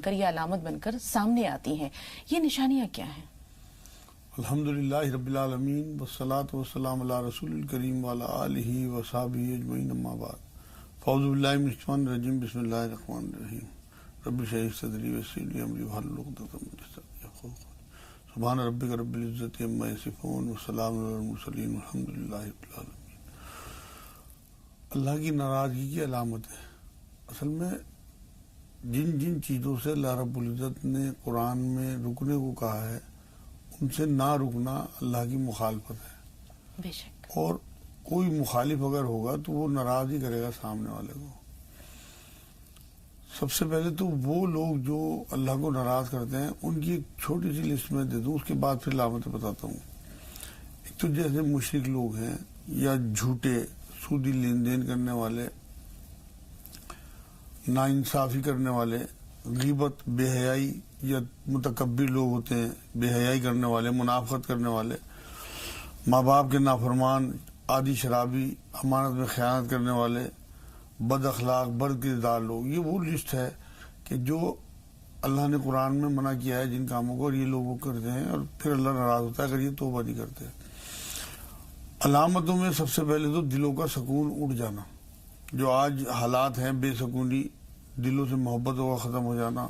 کر یہ علامت بن کر سامنے آتی ہیں، یہ نشانیاں کیا ہیں؟ الحمدللہ رب العالمین والصلاة والسلام علی رسول الکریم وعلی آلہ وصحبہ اجمعین اما بعد فاعوذ باللہ من الشیطان الرجیم بسم اللہ الرحمن الرحیم رب اشرح لي صدری ویسر لي امری واحلل عقدۃ من لسانی یفقهوا قولی سبحان ربک رب العزۃ عما یصفون وسلام علی المرسلین والحمدللہ رب العالمین۔ اللہ کی ناراضگی کی علامت ہے۔ اصل میں جن جن چیزوں سے اللہ رب العزت نے قرآن میں رکنے کو کہا ہے ان سے نہ رکنا اللہ کی مخالفت ہے، بے شک۔ اور کوئی مخالف اگر ہوگا تو وہ ناراض ہی کرے گا سامنے والے کو۔ سب سے پہلے تو وہ لوگ جو اللہ کو ناراض کرتے ہیں ان کی ایک چھوٹی سی لسٹ میں دے دوں، اس کے بعد پھر علامتیں بتاتا ہوں۔ ایک تو جیسے مشرک لوگ ہیں یا جھوٹے سودی لین دین کرنے والے، ناانصافی کرنے والے، غیبت، بے حیائی یا متکبر لوگ ہوتے ہیں، بے حیائی کرنے والے، منافقت کرنے والے، ماں باپ کے نافرمان، عادی شرابی، امانت میں خیانت کرنے والے، بد اخلاق، بد کردار لوگ۔ یہ وہ لسٹ ہے کہ جو اللہ نے قرآن میں منع کیا ہے جن کاموں کو، اور یہ لوگ وہ کرتے ہیں اور پھر اللہ ناراض ہوتا ہے اگر یہ توبہ نہیں کرتے۔ علامتوں میں سب سے پہلے تو دلوں کا سکون اٹھ جانا۔ جو آج حالات ہیں، بے سکونی، دلوں سے محبت کا ختم ہو جانا،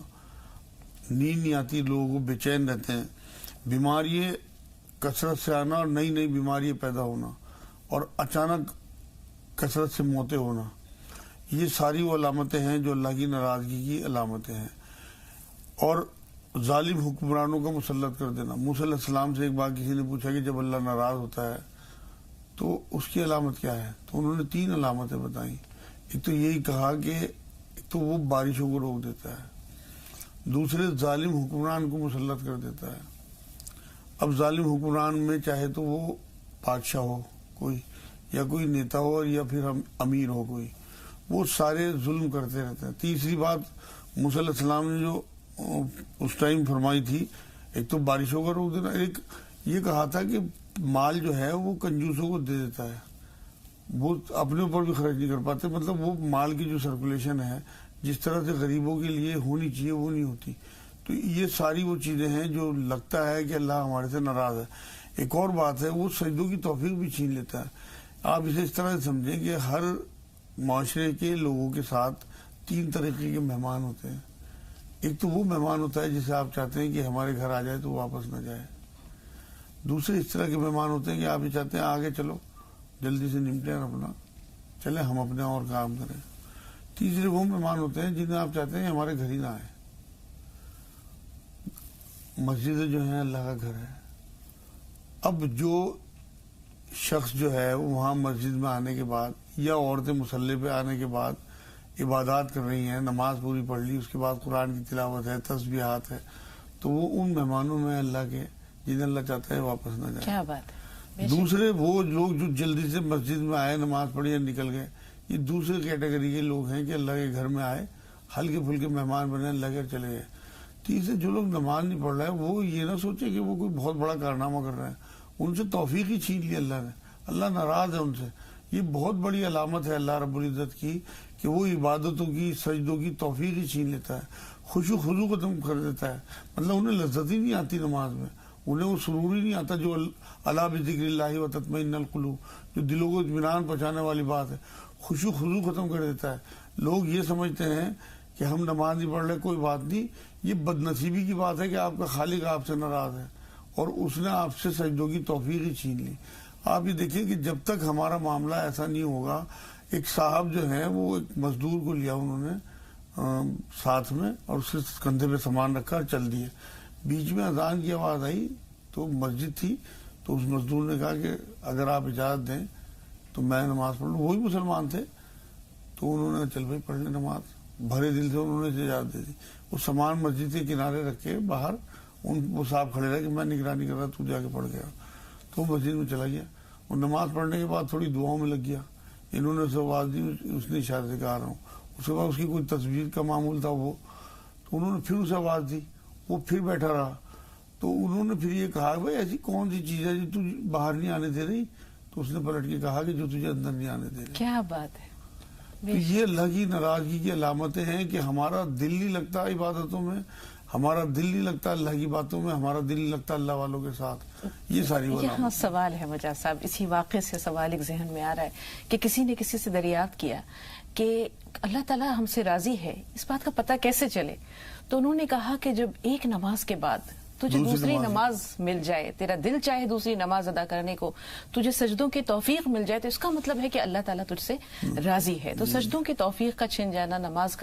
نیند نہیں آتی، لوگوں بے چین رہتے ہیں، بیماری کثرت سے آنا اور نئی نئی بیماری پیدا ہونا، اور اچانک کثرت سے موتیں ہونا، یہ ساری وہ علامتیں ہیں جو اللہ کی ناراضگی کی علامتیں ہیں۔ اور ظالم حکمرانوں کا مسلط کر دینا۔ موسیٰ علیہ السلام سے ایک بار کسی نے پوچھا کہ جب اللہ ناراض ہوتا ہے تو اس کی علامت کیا ہے، تو انہوں نے 3 علامتیں بتائیں۔ ایک تو یہی کہا کہ ایک تو وہ بارشوں کو روک دیتا ہے، دوسرے ظالم حکمران کو مسلط کر دیتا ہے۔ اب ظالم حکمران میں چاہے تو وہ بادشاہ ہو کوئی، یا کوئی نیتا ہو، یا پھر امیر ہو کوئی، وہ سارے ظلم کرتے رہتے ہیں۔ تیسری بات موسیٰ علیہ السلام نے جو اس ٹائم فرمائی تھی، ایک تو بارشوں کا روک دینا، ایک یہ کہا تھا کہ مال جو ہے وہ کنجوسوں کو دے دیتا ہے، وہ اپنے اوپر بھی خرچ نہیں کر پاتے، مطلب وہ مال کی جو سرکولیشن ہے جس طرح سے غریبوں کے لیے ہونی چاہیے وہ نہیں ہوتی۔ تو یہ ساری وہ چیزیں ہیں جو لگتا ہے کہ اللہ ہمارے سے ناراض ہے۔ ایک اور بات ہے، وہ سجدوں کی توفیق بھی چھین لیتا ہے۔ آپ اسے اس طرح سے سمجھیں کہ ہر معاشرے کے لوگوں کے ساتھ 3 طریقے کے مہمان ہوتے ہیں۔ ایک تو وہ مہمان ہوتا ہے جسے آپ چاہتے ہیں کہ ہمارے گھر آ جائے تو واپس نہ جائے۔ دوسرے اس طرح کے مہمان ہوتے ہیں کہ آپ یہ چاہتے ہیں آگے چلو، جلدی سے نمٹیں اور اپنا چلیں، ہم اپنے اور کام کریں۔ تیسرے وہ مہمان ہوتے ہیں جنہیں آپ چاہتے ہیں ہمارے گھر ہی نہ آئے۔ مسجد جو ہے اللہ کا گھر ہے۔ اب جو شخص جو ہے وہاں مسجد میں آنے کے بعد، یا عورتیں مصلی پہ آنے کے بعد عبادات کر رہی ہیں، نماز پوری پڑھ لی، اس کے بعد قرآن کی تلاوت ہے، تسبیحات ہے، تو وہ ان مہمانوں میں اللہ کے جنہیں اللہ چاہتا ہے واپس نہ جائے۔ کیا بات ہے۔ دوسرے وہ لوگ جو جلدی سے مسجد میں آئے، نماز پڑھی اور نکل گئے، یہ دوسرے کیٹیگری کے لوگ ہیں کہ اللہ کے گھر میں آئے، ہلکے پھلکے مہمان بنے، اللہ کے گھر چلے گئے۔ تیسرے جو لوگ نماز نہیں پڑھ رہے وہ یہ نہ سوچے کہ وہ کوئی بہت بڑا کارنامہ کر رہے ہیں، ان سے توفیق ہی چھین لی اللہ نے، اللہ ناراض ہے ان سے۔ یہ بہت بڑی علامت ہے اللہ رب العزت کی کہ وہ عبادتوں کی، سجدوں کی توفیق ہی چھین لیتا ہے، خشوع خضوع ختم کر دیتا ہے۔ مطلب انہیں لذت ہی نہیں آتی نماز میں، انہیں وہ سرور ہی نہیں آتا جو الا بذکر اللہ وتطمئن القلوب، جو دلوں کو اطمینان پہنچانے والی بات ہے، خشوع خضوع ختم کر دیتا ہے۔ لوگ یہ سمجھتے ہیں کہ ہم نماز نہیں پڑھ رہے، کوئی بات نہیں، یہ بد نصیبی کی بات ہے کہ آپ کا خالق آپ سے ناراض ہے اور اس نے آپ سے سجدوں کی توفیق ہی چھین لی۔ آپ یہ دیکھیں کہ جب تک ہمارا معاملہ ایسا نہیں ہوگا، ایک صاحب جو ہیں وہ ایک مزدور کو لیا انہوں نے ساتھ میں، اور اس کے کندھے پہ سامان رکھا اور چل دیے۔ بیچ میں اذان کی آواز آئی تو مسجد تھی، تو اس مزدور نے کہا کہ اگر آپ اجازت دیں تو میں نماز پڑھ لوں۔ وہی مسلمان تھے، تو انہوں نے چل بھائی پڑھ لیں نماز، بھرے دل سے انہوں نے اجازت دے دی۔ وہ سامان مسجد کے کنارے رکھ کے باہر وہ صاحب کھڑے رہے کہ میں نگرانی کر رہا، تو جا کے پڑھ گیا۔ تو مسجد میں چلا گیا، اور نماز پڑھنے کے بعد تھوڑی دعاؤں میں لگ گیا۔ انہوں نے اسے آواز دی، اس نے اشارے سے کہا رہا ہوں۔ اس کے بعد اس کی کوئی تصویر کا معمول تھا وہ، تو انہوں نے پھر اسے آواز دی، وہ پھر بیٹھا رہا۔ تو انہوں نے پھر یہ کہا بھائی ایسی کون سی چیز ہے جو تجھے باہر نہیں آنے دے رہی؟ تو اس نے پلٹ کے کہا کہ جو تجھے اندر نہیں آنے دے رہی۔ کیا بات ہے۔ تو یہ اللہ کی ناراضگی کی علامتیں ہیں کہ ہمارا دل نہیں لگتا عبادتوں میں، ہمارا دل نہیں لگتا اللہ کی باتوں میں، ہمارا دل نہیں لگتا اللہ والوں کے ساتھ. یہ ساری یہاں سوال ہے مجاز صاحب، اسی واقعے سے سوال ایک ذہن میں آ رہا ہے کہ کسی نے کسی سے دریافت کیا کہ اللہ تعالیٰ ہم سے راضی ہے، اس بات کا پتہ کیسے چلے؟ تو انہوں نے کہا کہ جب ایک نماز کے بعد تجھے دوسری نماز مل جائے، تیرا دل چاہے دوسری نماز ادا کرنے کو، تجھے سجدوں کی توفیق مل جائے، تو اس کا مطلب ہے کہ اللہ تعالیٰ تجھ سے راضی ہے. تو سجدوں کی توفیق کا چھن جانا، نماز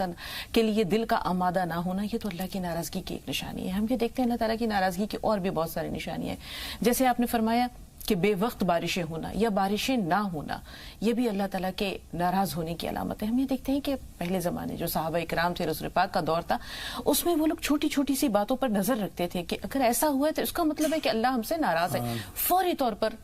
کے لیے دل کا آمادہ نہ ہونا، یہ تو اللہ کی ناراضگی کی ایک نشانی ہے. ہم یہ دیکھتے ہیں اللہ تعالیٰ کی ناراضگی کی اور بھی بہت ساری نشانیاں ہیں، جیسے آپ نے فرمایا کہ بے وقت بارشیں ہونا یا بارشیں نہ ہونا، یہ بھی اللہ تعالیٰ کے ناراض ہونے کی علامت ہے. ہم یہ دیکھتے ہیں کہ پہلے زمانے جو صحابہ اکرام تھے، رسول پاک کا دور تھا، اس میں وہ لوگ چھوٹی چھوٹی سی باتوں پر نظر رکھتے تھے کہ اگر ایسا ہوا ہے تو اس کا مطلب ہے کہ اللہ ہم سے ناراض ہے. فوری طور پر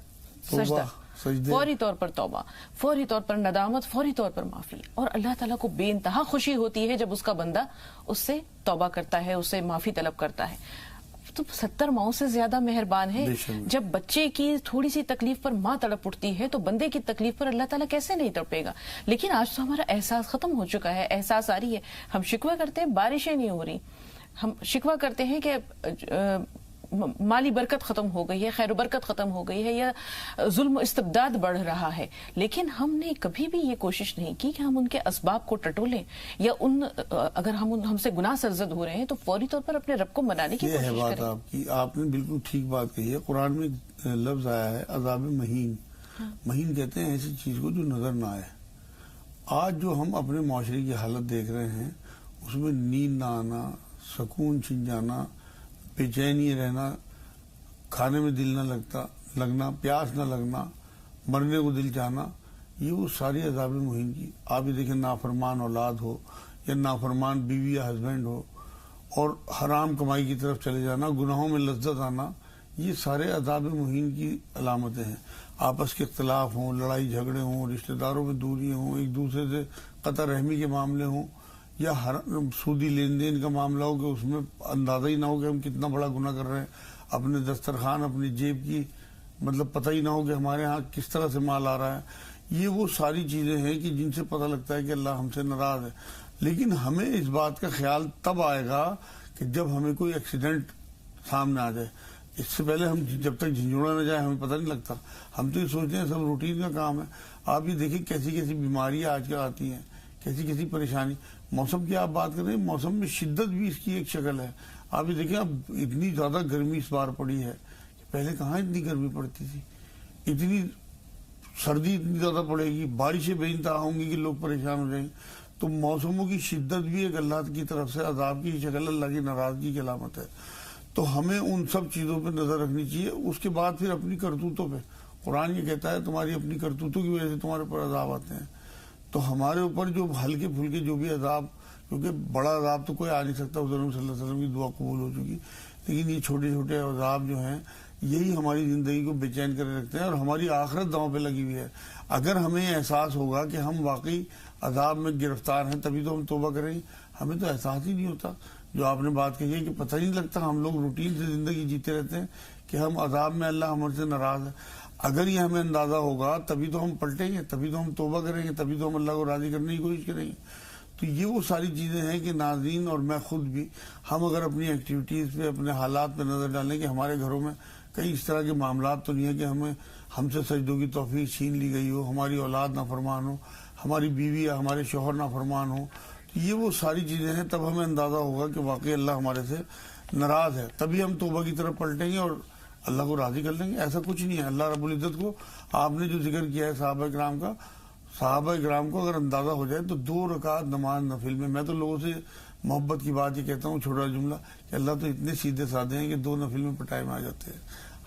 سجدہ، فوری طور پر توبہ، فوری طور پر ندامت، فوری طور پر معافی. اور اللہ تعالیٰ کو بے انتہا خوشی ہوتی ہے جب اس کا بندہ اس سے توبہ کرتا ہے، اس سے معافی طلب کرتا ہے. تو 70 ماؤں سے زیادہ مہربان ہے. جب بچے کی تھوڑی سی تکلیف پر ماں تڑپ اٹھتی ہے تو بندے کی تکلیف پر اللہ تعالیٰ کیسے نہیں تڑپے گا؟ لیکن آج تو ہمارا احساس ختم ہو چکا ہے، احساس آ رہی ہے. ہم شکوہ کرتے ہیں بارشیں نہیں ہو رہی، ہم شکوہ کرتے ہیں کہ مالی برکت ختم ہو گئی ہے، خیر و برکت ختم ہو گئی ہے، یا ظلم و استبداد بڑھ رہا ہے. لیکن ہم نے کبھی بھی یہ کوشش نہیں کی کہ ہم ان کے اسباب کو ٹٹولیں، یا اگر ہم سے گناہ سرزد ہو رہے ہیں تو فوری طور پر اپنے رب کو منانے کی کوشش کریں. یہ ہے بات آپ نے بالکل ٹھیک بات کہی ہے. قرآن میں ایک لفظ آیا ہے عذاب مہین. مہین کہتے ہیں ایسی چیز کو جو نظر نہ آئے. آج جو ہم اپنے معاشرے کی حالت دیکھ رہے ہیں اس میں نیند نہ آنا، سکون چھن جانا، بے چینی رہنا، کھانے میں دل نہ لگنا، پیاس نہ لگنا، مرنے کو دل چاہنا، یہ وہ ساری عذاب مہین کی. آپ یہ دیکھیں نافرمان اولاد ہو یا نافرمان بیوی یا ہسبینڈ ہو، اور حرام کمائی کی طرف چلے جانا، گناہوں میں لذت آنا، یہ سارے عذاب مہین کی علامتیں ہیں. آپس کے اختلاف ہوں، لڑائی جھگڑے ہوں، رشتہ داروں میں دوری ہوں، ایک دوسرے سے قطع رحمی کے معاملے ہوں، یا سودی لین دین کا معاملہ ہو کہ اس میں اندازہ ہی نہ ہو کہ ہم کتنا بڑا گناہ کر رہے ہیں. اپنے دسترخوان، اپنی جیب کی مطلب پتہ ہی نہ ہو کہ ہمارے ہاں کس طرح سے مال آ رہا ہے. یہ وہ ساری چیزیں ہیں کہ جن سے پتہ لگتا ہے کہ اللہ ہم سے ناراض ہے. لیکن ہمیں اس بات کا خیال تب آئے گا کہ جب ہمیں کوئی ایکسیڈنٹ سامنے آ جائے. اس سے پہلے ہم جب تک جھنجھوڑا نہ جائے ہمیں پتہ نہیں لگتا. ہم تو یہ سوچتے ہیں سب روٹین کا کام ہے. آپ یہ دیکھیں کیسی کیسی بیماریاں آج کل آتی ہیں، کیسی کیسی پریشانی. موسم کی آپ بات کر رہے ہیں، موسم میں شدت بھی اس کی ایک شکل ہے. آپ یہ دیکھیں اب اتنی زیادہ گرمی اس بار پڑی ہے کہ پہلے کہاں اتنی گرمی پڑتی تھی. اتنی سردی اتنی زیادہ پڑے گی، بارشیں بے انتہا ہوں گی کہ لوگ پریشان ہو جائیں گے. تو موسموں کی شدت بھی ایک اللہ کی طرف سے عذاب کی شکل، اللہ کی ناراضگی کی علامت ہے. تو ہمیں ان سب چیزوں پہ نظر رکھنی چاہیے. اس کے بعد پھر اپنی کرتوتوں پہ. قرآن یہ کہتا ہے تمہاری اپنی کرتوتوں کی وجہ سے تمہارے اوپر عذاب آتے ہیں. تو ہمارے اوپر جو ہلکے پھلکے جو بھی عذاب، کیونکہ بڑا عذاب تو کوئی آ نہیں سکتا، حضور صلی اللہ علیہ وسلم کی دعا قبول ہو چکی، لیکن یہ چھوٹے چھوٹے عذاب جو ہیں یہی ہماری زندگی کو بے چین کرے رکھتے ہیں اور ہماری آخرت داؤں پہ لگی ہوئی ہے. اگر ہمیں احساس ہوگا کہ ہم واقعی عذاب میں گرفتار ہیں تبھی تو ہم توبہ کریں گے. ہمیں تو احساس ہی نہیں ہوتا. جو آپ نے بات کہی ہے کہ پتہ ہی نہیں لگتا، ہم لوگ روٹین سے زندگی جیتے رہتے ہیں کہ ہم عذاب میں اللہ ہم سے ناراض ہے. اگر یہ ہمیں اندازہ ہوگا تبھی تو ہم پلٹیں گے، تبھی تو ہم توبہ کریں گے، تبھی تو ہم اللہ کو راضی کرنے کی کوشش کریں گے. تو یہ وہ ساری چیزیں ہیں کہ ناظرین اور میں خود بھی، ہم اگر اپنی ایکٹیویٹیز پہ، اپنے حالات پہ نظر ڈالیں کہ ہمارے گھروں میں کئی اس طرح کے معاملات تو نہیں ہیں کہ ہم سے سجدوں کی توفیق چھین لی گئی ہو، ہماری اولاد نافرمان ہو، ہماری بیوی یا ہمارے شوہر نافرمان ہو. یہ وہ ساری چیزیں ہیں. تب ہمیں اندازہ ہوگا کہ واقعی اللہ ہمارے سے ناراض ہے، تبھی ہم توبہ کی طرف پلٹیں گے اور اللہ کو راضی کر لیں گے. ایسا کچھ نہیں ہے. اللہ رب العزت کو آپ نے جو ذکر کیا ہے صحابہ کرام کا، صحابہ کرام کو اگر اندازہ ہو جائے تو 2 رکعت نماز نفل میں تو لوگوں سے محبت کی بات یہ کہتا ہوں، چھوٹا جملہ، کہ اللہ تو اتنے سیدھے سادے ہیں کہ 2 نفل میں پٹائی میں آ جاتے ہیں.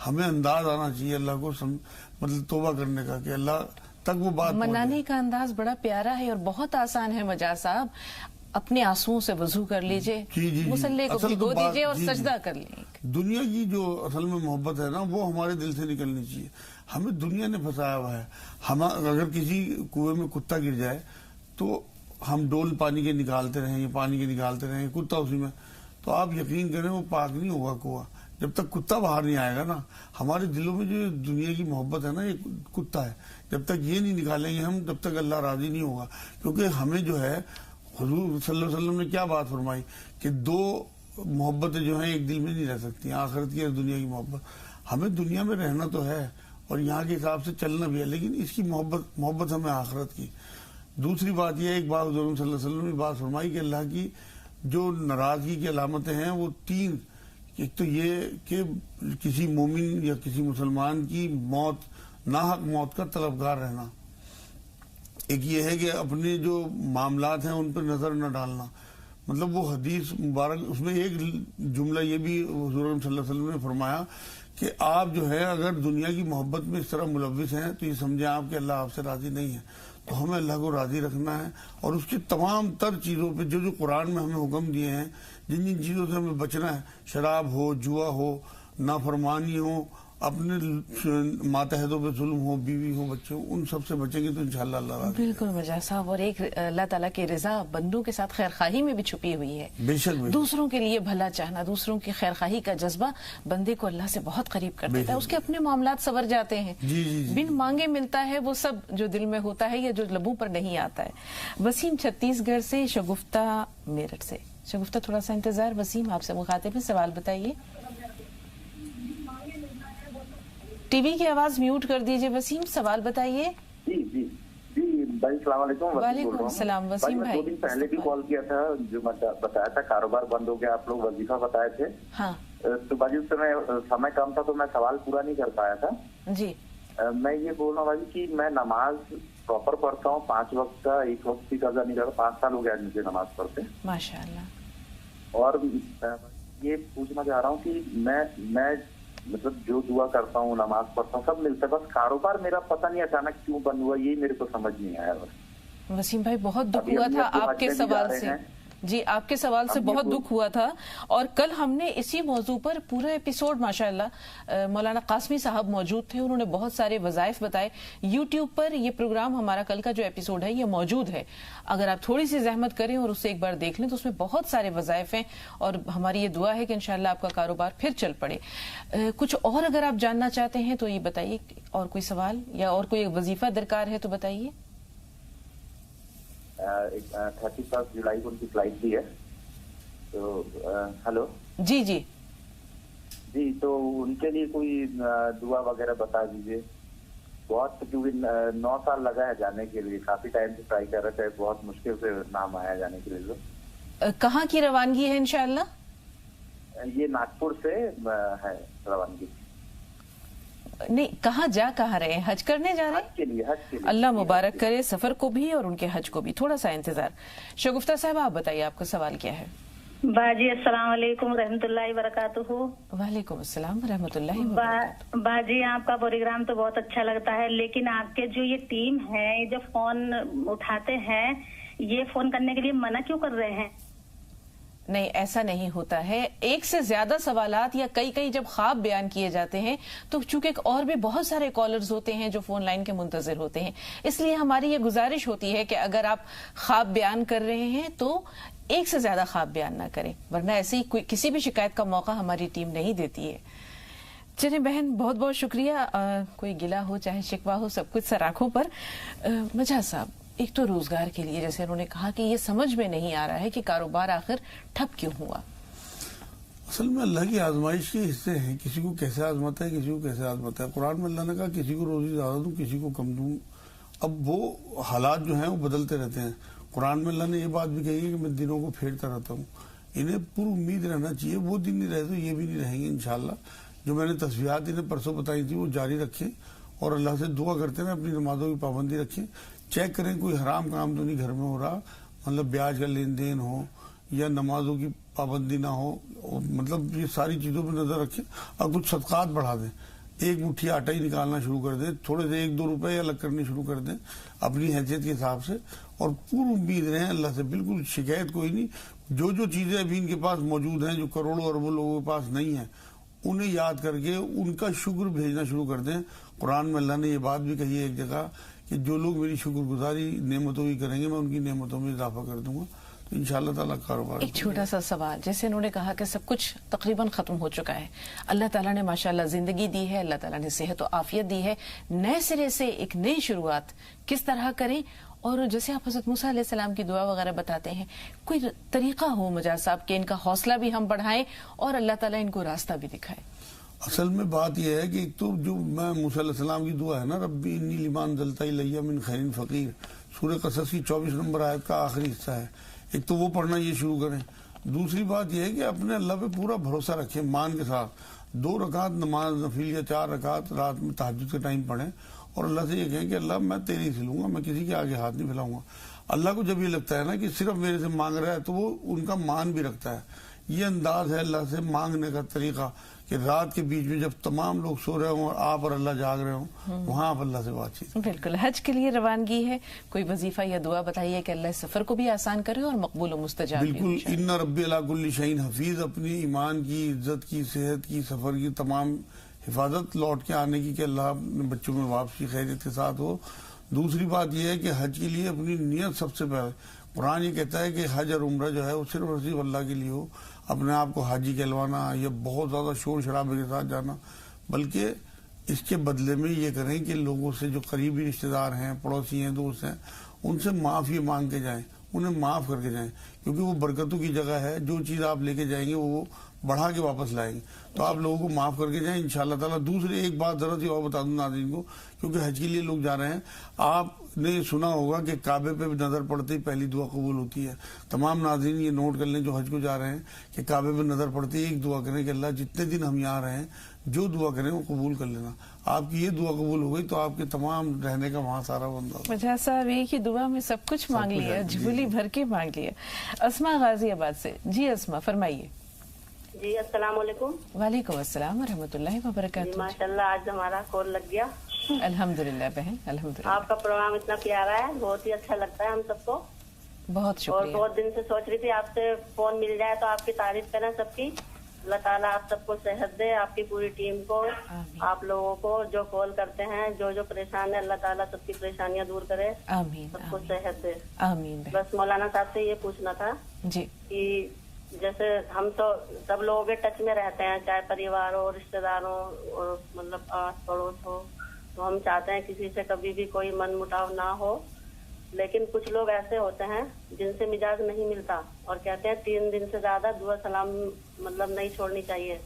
ہمیں انداز آنا چاہیے اللہ کو مطلب توبہ کرنے کا کہ اللہ تک وہ بات منانے کا انداز بڑا پیارا ہے اور بہت آسان ہے. مجاز صاحب اپنے آنسوؤں سے وضو کر لیجئے، مسلح کو بھگو دیجئے اور سجدہ کر لیں. دنیا کی جو اصل میں محبت ہے نا وہ ہمارے دل سے نکلنی چاہیے. ہمیں دنیا نے پھنسایا ہوا ہے. ہم اگر کسی کنویں میں کتا گر جائے تو ہم ڈول پانی کے نکالتے رہیں، پانی کے نکالتے رہیں، کتا اسی میں، تو آپ یقین کریں وہ پاک نہیں ہوگا کنواں. جب تک کتا باہر نہیں آئے گا نا، ہمارے دلوں میں جو دنیا کی محبت ہے نا، یہ کتا ہے. جب تک یہ نہیں نکالیں گے ہم، تب تک اللہ راضی نہیں ہوگا. کیونکہ ہمیں جو ہے حضور صلی اللہ علیہ وسلم نے کیا بات فرمائی کہ دو محبتیں جو ہیں ایک دل میں نہیں رہ سکتی، آخرت کی اور دنیا کی محبت. ہمیں دنیا میں رہنا تو ہے اور یہاں کے حساب سے چلنا بھی ہے، لیکن اس کی محبت ہمیں آخرت کی. دوسری بات یہ ہے، ایک بات حضور صلی اللہ علیہ وسلم نے بات فرمائی کہ اللہ کی جو ناراضگی کی علامتیں ہیں وہ 3. ایک تو یہ کہ کسی مومن یا کسی مسلمان کی موت، ناحق موت کا طلبگار رہنا. ایک یہ ہے کہ اپنے جو معاملات ہیں ان پر نظر نہ ڈالنا. مطلب وہ حدیث مبارک، اس میں ایک جملہ یہ بھی حضور صلی اللہ علیہ وسلم نے فرمایا کہ آپ جو ہے اگر دنیا کی محبت میں اس طرح ملوث ہیں تو یہ سمجھیں آپ کہ اللہ آپ سے راضی نہیں ہے. تو ہمیں اللہ کو راضی رکھنا ہے اور اس کی تمام تر چیزوں پہ جو قرآن میں ہمیں حکم دیے ہیں، جن جن چیزوں سے ہمیں بچنا ہے، شراب ہو، جوا ہو، نافرمانی ہو، اپنے ماتحتوں پہ ظلم ہو، بیوی ہو، بچے ہو، ان سب سے بچیں گے تو انشاءاللہ اللہ راضی. بالکل مجاہد صاحب. اور ایک اللہ تعالیٰ کی رضا بندوں کے ساتھ خیر خواہی میں بھی چھپی ہوئی ہے. بے شک دوسروں کے لیے بھلا چاہنا، دوسروں کی خیر خواہی کا جذبہ بندے کو اللہ سے بہت قریب کر دیتا ہے. اس کے اپنے معاملات سنور جاتے ہیں. بن مانگے ملتا ہے وہ سب جو دل میں ہوتا ہے یا جو لبوں پر نہیں آتا ہے. وسیم چھتیس گڑھ سے، شگفتہ میرٹھ سے. شگفتہ تھوڑا سا انتظار. وسیم آپ سے مخاطب ہیں، سوال بتائیے. ٹی وی کی آواز میوٹ کر دیجئے. وسیم سوال بتائیے. جی جی جی بھائی السلام علیکم. وعلیکم السلام. وسیم بھائی 2 دن پہلے بھی کال کیا تھا، جو بتایا تھا کاروبار بند ہو گیا، آپ لوگ وظیفہ بتائے تھے. ہاں تو باجی اس سمے کم تھا تو میں سوال پورا نہیں کر پایا تھا. جی میں یہ بول رہا ہوں باجی کہ میں نماز پراپر پڑھتا ہوں، 5 وقت کا، 1 وقت کی قضا نہیں کرتا. 5 سال ہو گیا مجھے نماز پڑھتے. ماشاء اللہ. اور یہ پوچھنا چاہ رہا ہوں کہ میں مطلب جو دعا کرتا ہوں، نماز پڑھتا ہوں، سب ملتا ہے، بس کاروبار میرا پتہ نہیں اچانک کیوں بند ہوا، یہ میرے کو سمجھ نہیں آیا. بس وسیم بھائی بہت دکھ ہوا تھا آپ کے سوال سے. جی آپ کے سوال سے بہت دکھ ہوا تھا، اور کل ہم نے اسی موضوع پر پورا ایپیسوڈ ماشاءاللہ مولانا قاسمی صاحب موجود تھے، انہوں نے بہت سارے وظائف بتائے. یوٹیوب پر یہ پروگرام ہمارا کل کا جو ایپیسوڈ ہے یہ موجود ہے، اگر آپ تھوڑی سی زحمت کریں اور اسے ایک بار دیکھ لیں تو اس میں بہت سارے وظائف ہیں، اور ہماری یہ دعا ہے کہ انشاءاللہ آپ کا کاروبار پھر چل پڑے. کچھ اور اگر آپ جاننا چاہتے ہیں تو یہ بتائیے، اور کوئی سوال یا اور کوئی وظیفہ درکار ہے تو بتائیے. 31 جولائی کو ان کی فلائٹ بھی ہے. تو ہلو جی جی جی تو ان کے لیے کوئی دعا وغیرہ بتا دیجیے. بہت کیونکہ 9 سال لگا ہے جانے کے لیے، کافی ٹائم سے ٹرائی کر رہے تھے، بہت مشکل سے نام آیا جانے کے لیے. کہاں کی روانگی ہے انشاءاللہ؟ یہ ناگپور سے ہے روانگی. نہیں، کہاں رہے ہیں؟ حج کرنے جا رہے ہیں؟ حج کے لیے. اللہ مبارک کرے سفر کو بھی اور ان کے حج کو بھی. تھوڑا سا انتظار. شگفتہ صاحب آپ بتائیے آپ کا سوال کیا ہے؟ باجی السلام علیکم رحمۃ اللہ وبرکاتہ. وعلیکم السلام ورحمۃ اللہ وبرکاتہ. باجی آپ کا پروگرام تو بہت اچھا لگتا ہے، لیکن آپ کے جو یہ ٹیم ہے، یہ جو فون اٹھاتے ہیں، یہ فون کرنے کے لیے منع کیوں کر رہے ہیں؟ نہیں، ایسا نہیں ہوتا ہے. ایک سے زیادہ سوالات یا کئی جب خواب بیان کیے جاتے ہیں تو چونکہ اور بھی بہت سارے کالرز ہوتے ہیں جو فون لائن کے منتظر ہوتے ہیں، اس لیے ہماری یہ گزارش ہوتی ہے کہ اگر آپ خواب بیان کر رہے ہیں تو ایک سے زیادہ خواب بیان نہ کریں، ورنہ ایسی کسی بھی شکایت کا موقع ہماری ٹیم نہیں دیتی ہے. چلیں بہن، بہت بہت شکریہ. کوئی گلہ ہو چاہے شکوہ ہو، سب کچھ سر آنکھوں پر. مجاہد صاحب، ایک تو روزگار کے لیے جیسے انہوں نے کہا کہ یہ سمجھ میں نہیں آ رہا ہے کہ کاروبار آخر ٹھپ کیوں ہوا. اصل میں اللہ کی آزمائش کے حصے ہیں، کسی کو کیسے آزماتا ہے، کسی کو کیسے آزماتا ہے. قرآن میں اللہ نے کہا کسی کو روزی زیادہ دوں، کسی کو کم دوں. اب وہ حالات جو ہیں وہ بدلتے رہتے ہیں. قرآن میں اللہ نے یہ بات بھی کہی ہے کہ میں دنوں کو پھیرتا رہتا ہوں. انہیں پر امید رہنا چاہیے. وہ دن نہیں رہے تو یہ بھی نہیں رہیں گے انشاءاللہ. جو میں نے تصویرات انہیں پرسوں بتائی تھی وہ جاری رکھیں، اور اللہ سے دعا کرتے ہیں اپنی نمازوں کی پابندی رکھیں. چیک کریں کوئی حرام کام تو نہیں گھر میں ہو رہا، مطلب بیاج کا لین دین ہو یا نمازوں کی پابندی نہ ہو. مطلب یہ ساری چیزوں پہ نظر رکھیں، اور کچھ صدقات بڑھا دیں. 1 مٹھی آٹا ہی نکالنا شروع کر دیں، تھوڑے سے 1-2 روپے الگ کرنے شروع کر دیں اپنی حیثیت کے حساب سے، اور پور امید رہیں اللہ سے. بالکل شکایت کوئی نہیں. جو چیزیں ابھی ان کے پاس موجود ہیں، جو کروڑوں اربوں لوگوں کے پاس نہیں ہیں، انہیں یاد کر کے ان کا شکر بھیجنا شروع کر دیں. قرآن میں اللہ نے یہ بات بھی کہی ہے ایک جگہ کہ جو لوگ میری شکر گزاری نعمتوں کی کریں گے میں ان کی نعمتوں میں اضافہ کر دوں گا. تو انشاءاللہ تعالیٰ کاروبار. ایک چھوٹا سا سوال، جیسے انہوں نے کہا کہ سب کچھ تقریباً ختم ہو چکا ہے، اللہ تعالیٰ نے ماشاءاللہ زندگی دی ہے، اللہ تعالیٰ نے صحت و عافیت دی ہے، نئے سرے سے ایک نئی شروعات کس طرح کریں؟ اور جیسے آپ حضرت موسیٰ علیہ السلام کی دعا وغیرہ بتاتے ہیں، کوئی طریقہ ہو مجاز صاحب کہ ان کا حوصلہ بھی ہم بڑھائیں اور اللہ تعالیٰ ان کو راستہ بھی دکھائے؟ اصل میں بات یہ ہے کہ ایک تو جو میں موسیٰ علیہ السلام کی دعا ہے نا، ربی انی لما انزلت الی من خیر فقیر، سورہ قصص کی 24 نمبر آیت کا آخری حصہ ہے، ایک تو وہ پڑھنا یہ شروع کریں. دوسری بات یہ ہے کہ اپنے اللہ پہ پورا بھروسہ رکھیں، مان کے ساتھ 2 رکعت نماز نفل یا 4 رکعت رات میں تہجد کے ٹائم پڑھیں اور اللہ سے یہ کہیں کہ اللہ میں تیری سے لوں گا، میں کسی کے آگے ہاتھ نہیں پھیلاؤں گا. اللہ کو جب یہ لگتا ہے نا کہ صرف میرے سے مانگ رہا ہے تو وہ ان کا مان بھی رکھتا ہے. یہ انداز ہے اللہ سے مانگنے کا طریقہ کہ رات کے بیچ میں جب تمام لوگ سو رہے ہوں اور آپ اور اللہ جاگ رہے ہوں، وہاں آپ اللہ سے بات چیت. بالکل. حج کے لیے روانگی ہے، کوئی وظیفہ یا دعا بتائیے کہ اللہ سفر کو بھی آسان کرے اور مقبول و مستجاب بھی. بالکل. ان ربی علی کل شیء حفیظ، اپنی ایمان کی، عزت کی، صحت کی، سفر کی تمام حفاظت، لوٹ کے آنے کی کہ اللہ اپنے بچوں میں واپسی خیریت کے ساتھ ہو. دوسری بات یہ ہے کہ حج کے لیے اپنی نیت سب سے پہلے، قرآن یہ کہتا ہے کہ حج اور عمرہ جو ہے وہ صرف اور صرف اللہ کے لیے ہو. اپنے آپ کو حاجی کہلوانا یا بہت زیادہ شور شرابے کے ساتھ جانا، بلکہ اس کے بدلے میں یہ کریں کہ لوگوں سے جو قریبی رشتہ دار ہیں، پڑوسی ہیں، دوست ہیں، ان سے معافی مانگ کے جائیں، انہیں معاف کر کے جائیں، کیونکہ وہ برکتوں کی جگہ ہے. جو چیز آپ لے کے جائیں گے وہ بڑھا کے واپس لائیں گے، تو آپ لوگوں کو معاف کر کے جائیں انشاءاللہ تعالیٰ. دوسری ایک بات ذرا سی اور بتا دوں ناظرین کو، کیونکہ حج کے لیے لوگ جا رہے ہیں، آپ نے سنا ہوگا کہ کعبے پہ بھی نظر پڑتے ہی پہلی دعا قبول ہوتی ہے. تمام ناظرین یہ نوٹ کر لیں جو حج کو جا رہے ہیں کہ کعبے پہ نظر پڑتی ہے ایک دعا کریں کہ اللہ جتنے دن ہم یہاں رہیں جو دعا کریں وہ قبول کر لینا. آپ کی یہ دعا قبول ہو گئی تو آپ کے تمام رہنے کا وہاں سارا بندہ. مجاز صاحب ایک ہی دعا میں سب کچھ مانگ لیا، جھولی بھر کے مانگ لیا. اسما غازی آباد سے. جی اسما فرمائیے. جی السلام علیکم. وعلیکم السلام ورحمۃ اللہ وبرکاتہ. ماشاء اللہ آج ہمارا کال لگ گیا. الحمدللہ بہن الحمدللہ. آپ کا پروگرام اتنا پیارا ہے، بہت ہی اچھا لگتا ہے ہم سب کو. بہت اور شکریہ. بہت دن سے سوچ رہی تھی آپ سے فون مل جائے تو آپ کی تعریف کریں سب کی. اللہ تعالیٰ آپ سب کو صحت دے، آپ کی پوری ٹیم کو، آپ لوگوں کو جو کال کرتے ہیں، جو پریشان ہے، اللہ تعالیٰ سب کی پریشانیاں دور کرے، آمین. سب کو صحت دے. آمین. بس مولانا صاحب سے یہ پوچھنا تھا جی کہ جیسے ہم تو سب لوگوں کے ٹچ میں رہتے ہیں، چاہے پریوار ہو، رشتے داروں اور مطلب آس پڑوس ہو، تو ہم چاہتے ہیں کسی سے کبھی بھی کوئی من مٹاؤ نہ ہو. لیکن کچھ لوگ ایسے ہوتے ہیں جن سے مزاج نہیں ملتا اور کہتے ہیں 3 دن سے زیادہ دعا سلام مطلب نہیں چھوڑنی چاہیے.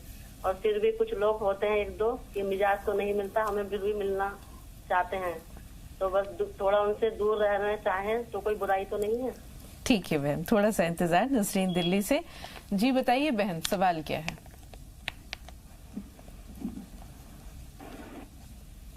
اور پھر بھی کچھ لوگ ہوتے ہیں 1-2 کہ مزاج تو نہیں ملتا، ہمیں پھر بھی ملنا چاہتے ہیں. تو بس تھوڑا ان سے دور رہنا چاہیں تو کوئی برائی تو نہیں ہے. ٹھیک ہے بہن، تھوڑا سا انتظار. نسرین دلی سے. جی بتائیے بہن سوال کیا ہے؟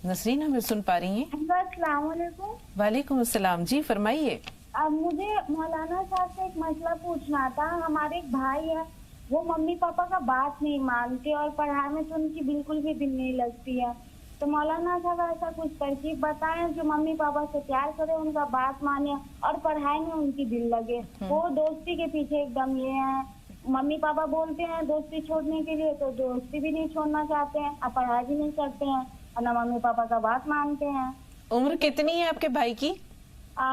نسرین ہمیں سن پا رہی ہیں؟ السلام علیکم. وعلیکم السلام. جی فرمائیے. اب مجھے مولانا صاحب سے ایک مسئلہ پوچھنا تھا. ہمارے ایک بھائی ہے، وہ ممی پاپا کا بات نہیں مانتے اور پڑھائی میں تو ان کی بالکل بھی دل نہیں لگتی ہے. تو مولانا صاحب ایسا کچھ ترکیب بتائیں جو ممی پاپا سے پیار کرے، ان کا بات مانے اور پڑھائی میں ان کی دل لگے. وہ دوستی کے پیچھے ایک دم یہ ہے، ممی پاپا بولتے ہیں دوستی چھوڑنے کے لیے تو دوستی بھی نہیں چھوڑنا چاہتے ہیں، اور پڑھائی بھی نہیں کرتے ہیں اور نہ ممی پاپا کا بات مانتے ہیں. عمر کتنی ہے آپ کے بھائی کی؟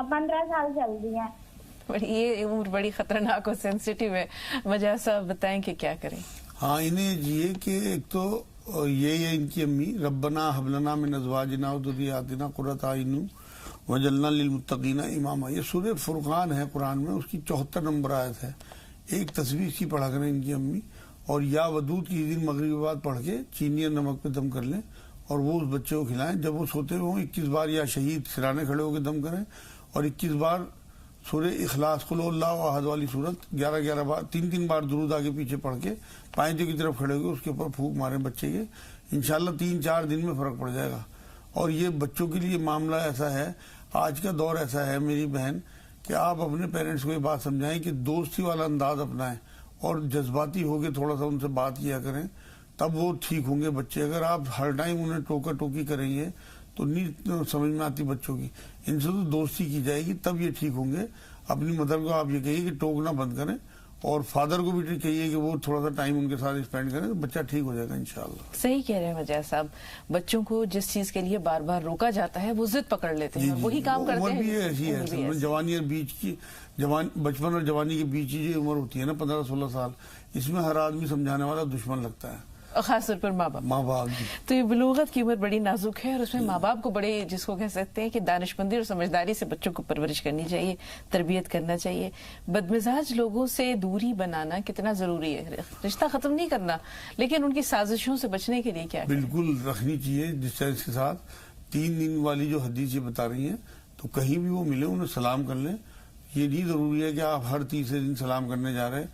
15 سال چل رہی ہے. یہ عمر بڑی خطرناک اور سینسیٹیو ہے. مجاز صاحب بتائیں کہ کیا کریں؟ ہاں انہیں یہ کہ ایک تو یہ ہے ان کی امی، ربنا حب لنا من ازواجنا وذریاتنا قرۃ اعین وجعلنا للمتقین اماما. یہ سورہ فرقان ہے قرآن میں، اس کی 74 نمبر آیت ہے. ایک تصویر اس کی پڑھا کریں ان کی امی، اور یا ودود کی دن مغرب کے بعد پڑھ کے چینی اور نمک پہ دم کر لیں اور وہ اس بچے کو کھلائیں. جب وہ سوتے ہوئے ہوں 21 بار یا شہید سرانے کھڑے ہو کے دم کریں اور 21 بار سورہ اخلاص قل اللہ احد والی صورت 11 بار 3 بار درود آگے پیچھے پڑھ کے پائنجے کی طرف کھڑے ہو کے اس کے اوپر پھونک ماریں بچے کے. انشاءاللہ 3-4 دن میں فرق پڑ جائے گا. اور یہ بچوں کے لیے معاملہ ایسا ہے، آج کا دور ایسا ہے میری بہن کہ آپ اپنے پیرنٹس کو یہ بات سمجھائیں کہ دوستی والا انداز اپنائیں اور جذباتی ہو کے تھوڑا سا ان سے بات کیا کریں، تب وہ ٹھیک ہوں گے بچے. اگر آپ ہر ٹائم انہیں ٹوکا ٹوکی کریں گے تو نہیں سمجھ میں آتی بچوں کی. ان سے تو دوستی کی جائے گی تب یہ ٹھیک ہوں گے. اپنی مدر کو آپ یہ کہیے کہ ٹوکنا بند کریں اور فادر کو بھی چاہیے کہ وہ تھوڑا سا ٹائم ان کے ساتھ اسپینڈ کریں تو بچہ ٹھیک ہو جائے گا انشاءاللہ. صحیح کہہ رہے ہیں مجاہد صاحب, بچوں کو جس چیز کے لیے بار بار روکا جاتا ہے وہ ضد پکڑ لیتے ہیں, وہی کام کرتے ہیں. عمر بھی ایسی ہے, جوانی اور بیچ کی بچپن اور جوانی کے بیچ کی جو عمر ہوتی ہے نا 15-16 سال, اس میں ہر آدمی سمجھانے والا دشمن لگتا ہے, خاص طور پر ماں باپ. تو یہ بلوغت کی عمر بڑی نازک ہے اور اس میں ماں باپ کو بڑے, جس کو کہہ سکتے ہیں کہ دانشمندی اور سمجھداری سے بچوں کو پرورش کرنی چاہیے, تربیت کرنا چاہیے. بدمزاج لوگوں سے دوری بنانا کتنا ضروری ہے, رشتہ ختم نہیں کرنا لیکن ان کی سازشوں سے بچنے کے لیے کیا بالکل رکھنی چاہیے ڈسٹینس کے ساتھ. 3 دن والی جو حدیث یہ بتا رہی ہیں تو کہیں بھی وہ ملے انہیں سلام کر لیں. یہ نہیں ضروری ہے کہ آپ ہر تیسرے دن سلام کرنے جا رہے ہیں.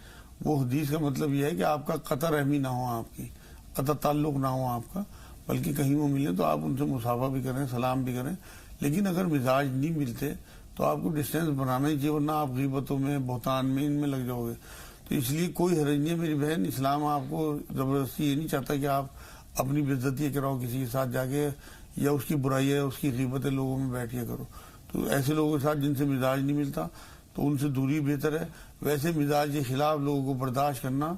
وہ حدیث کا مطلب یہ ہے کہ آپ کا قطع رحمی نہ ہو, آپ کی قطع تعلق نہ ہو آپ کا, بلکہ کہیں وہ ملے تو آپ ان سے مصافحہ بھی کریں, سلام بھی کریں. لیکن اگر مزاج نہیں ملتے تو آپ کو ڈسٹینس بنانا ہی چاہیے, ورنہ آپ غیبتوں میں, بہتان میں, ان میں لگ جاؤ گے. تو اس لیے کوئی حرج نہیں ہے میری بہن, اسلام آپ کو زبردستی یہ نہیں چاہتا کہ آپ اپنی بےعزتی کراؤ کسی کے ساتھ جا کے, یا اس کی برائیاں اس کی غیبتیں لوگوں میں بیٹھ کے کرو. تو ایسے لوگوں کے ساتھ جن سے مزاج نہیں ملتا تو ان سے دوری بہتر ہے. ویسے مزاج کے خلاف لوگوں کو برداشت کرنا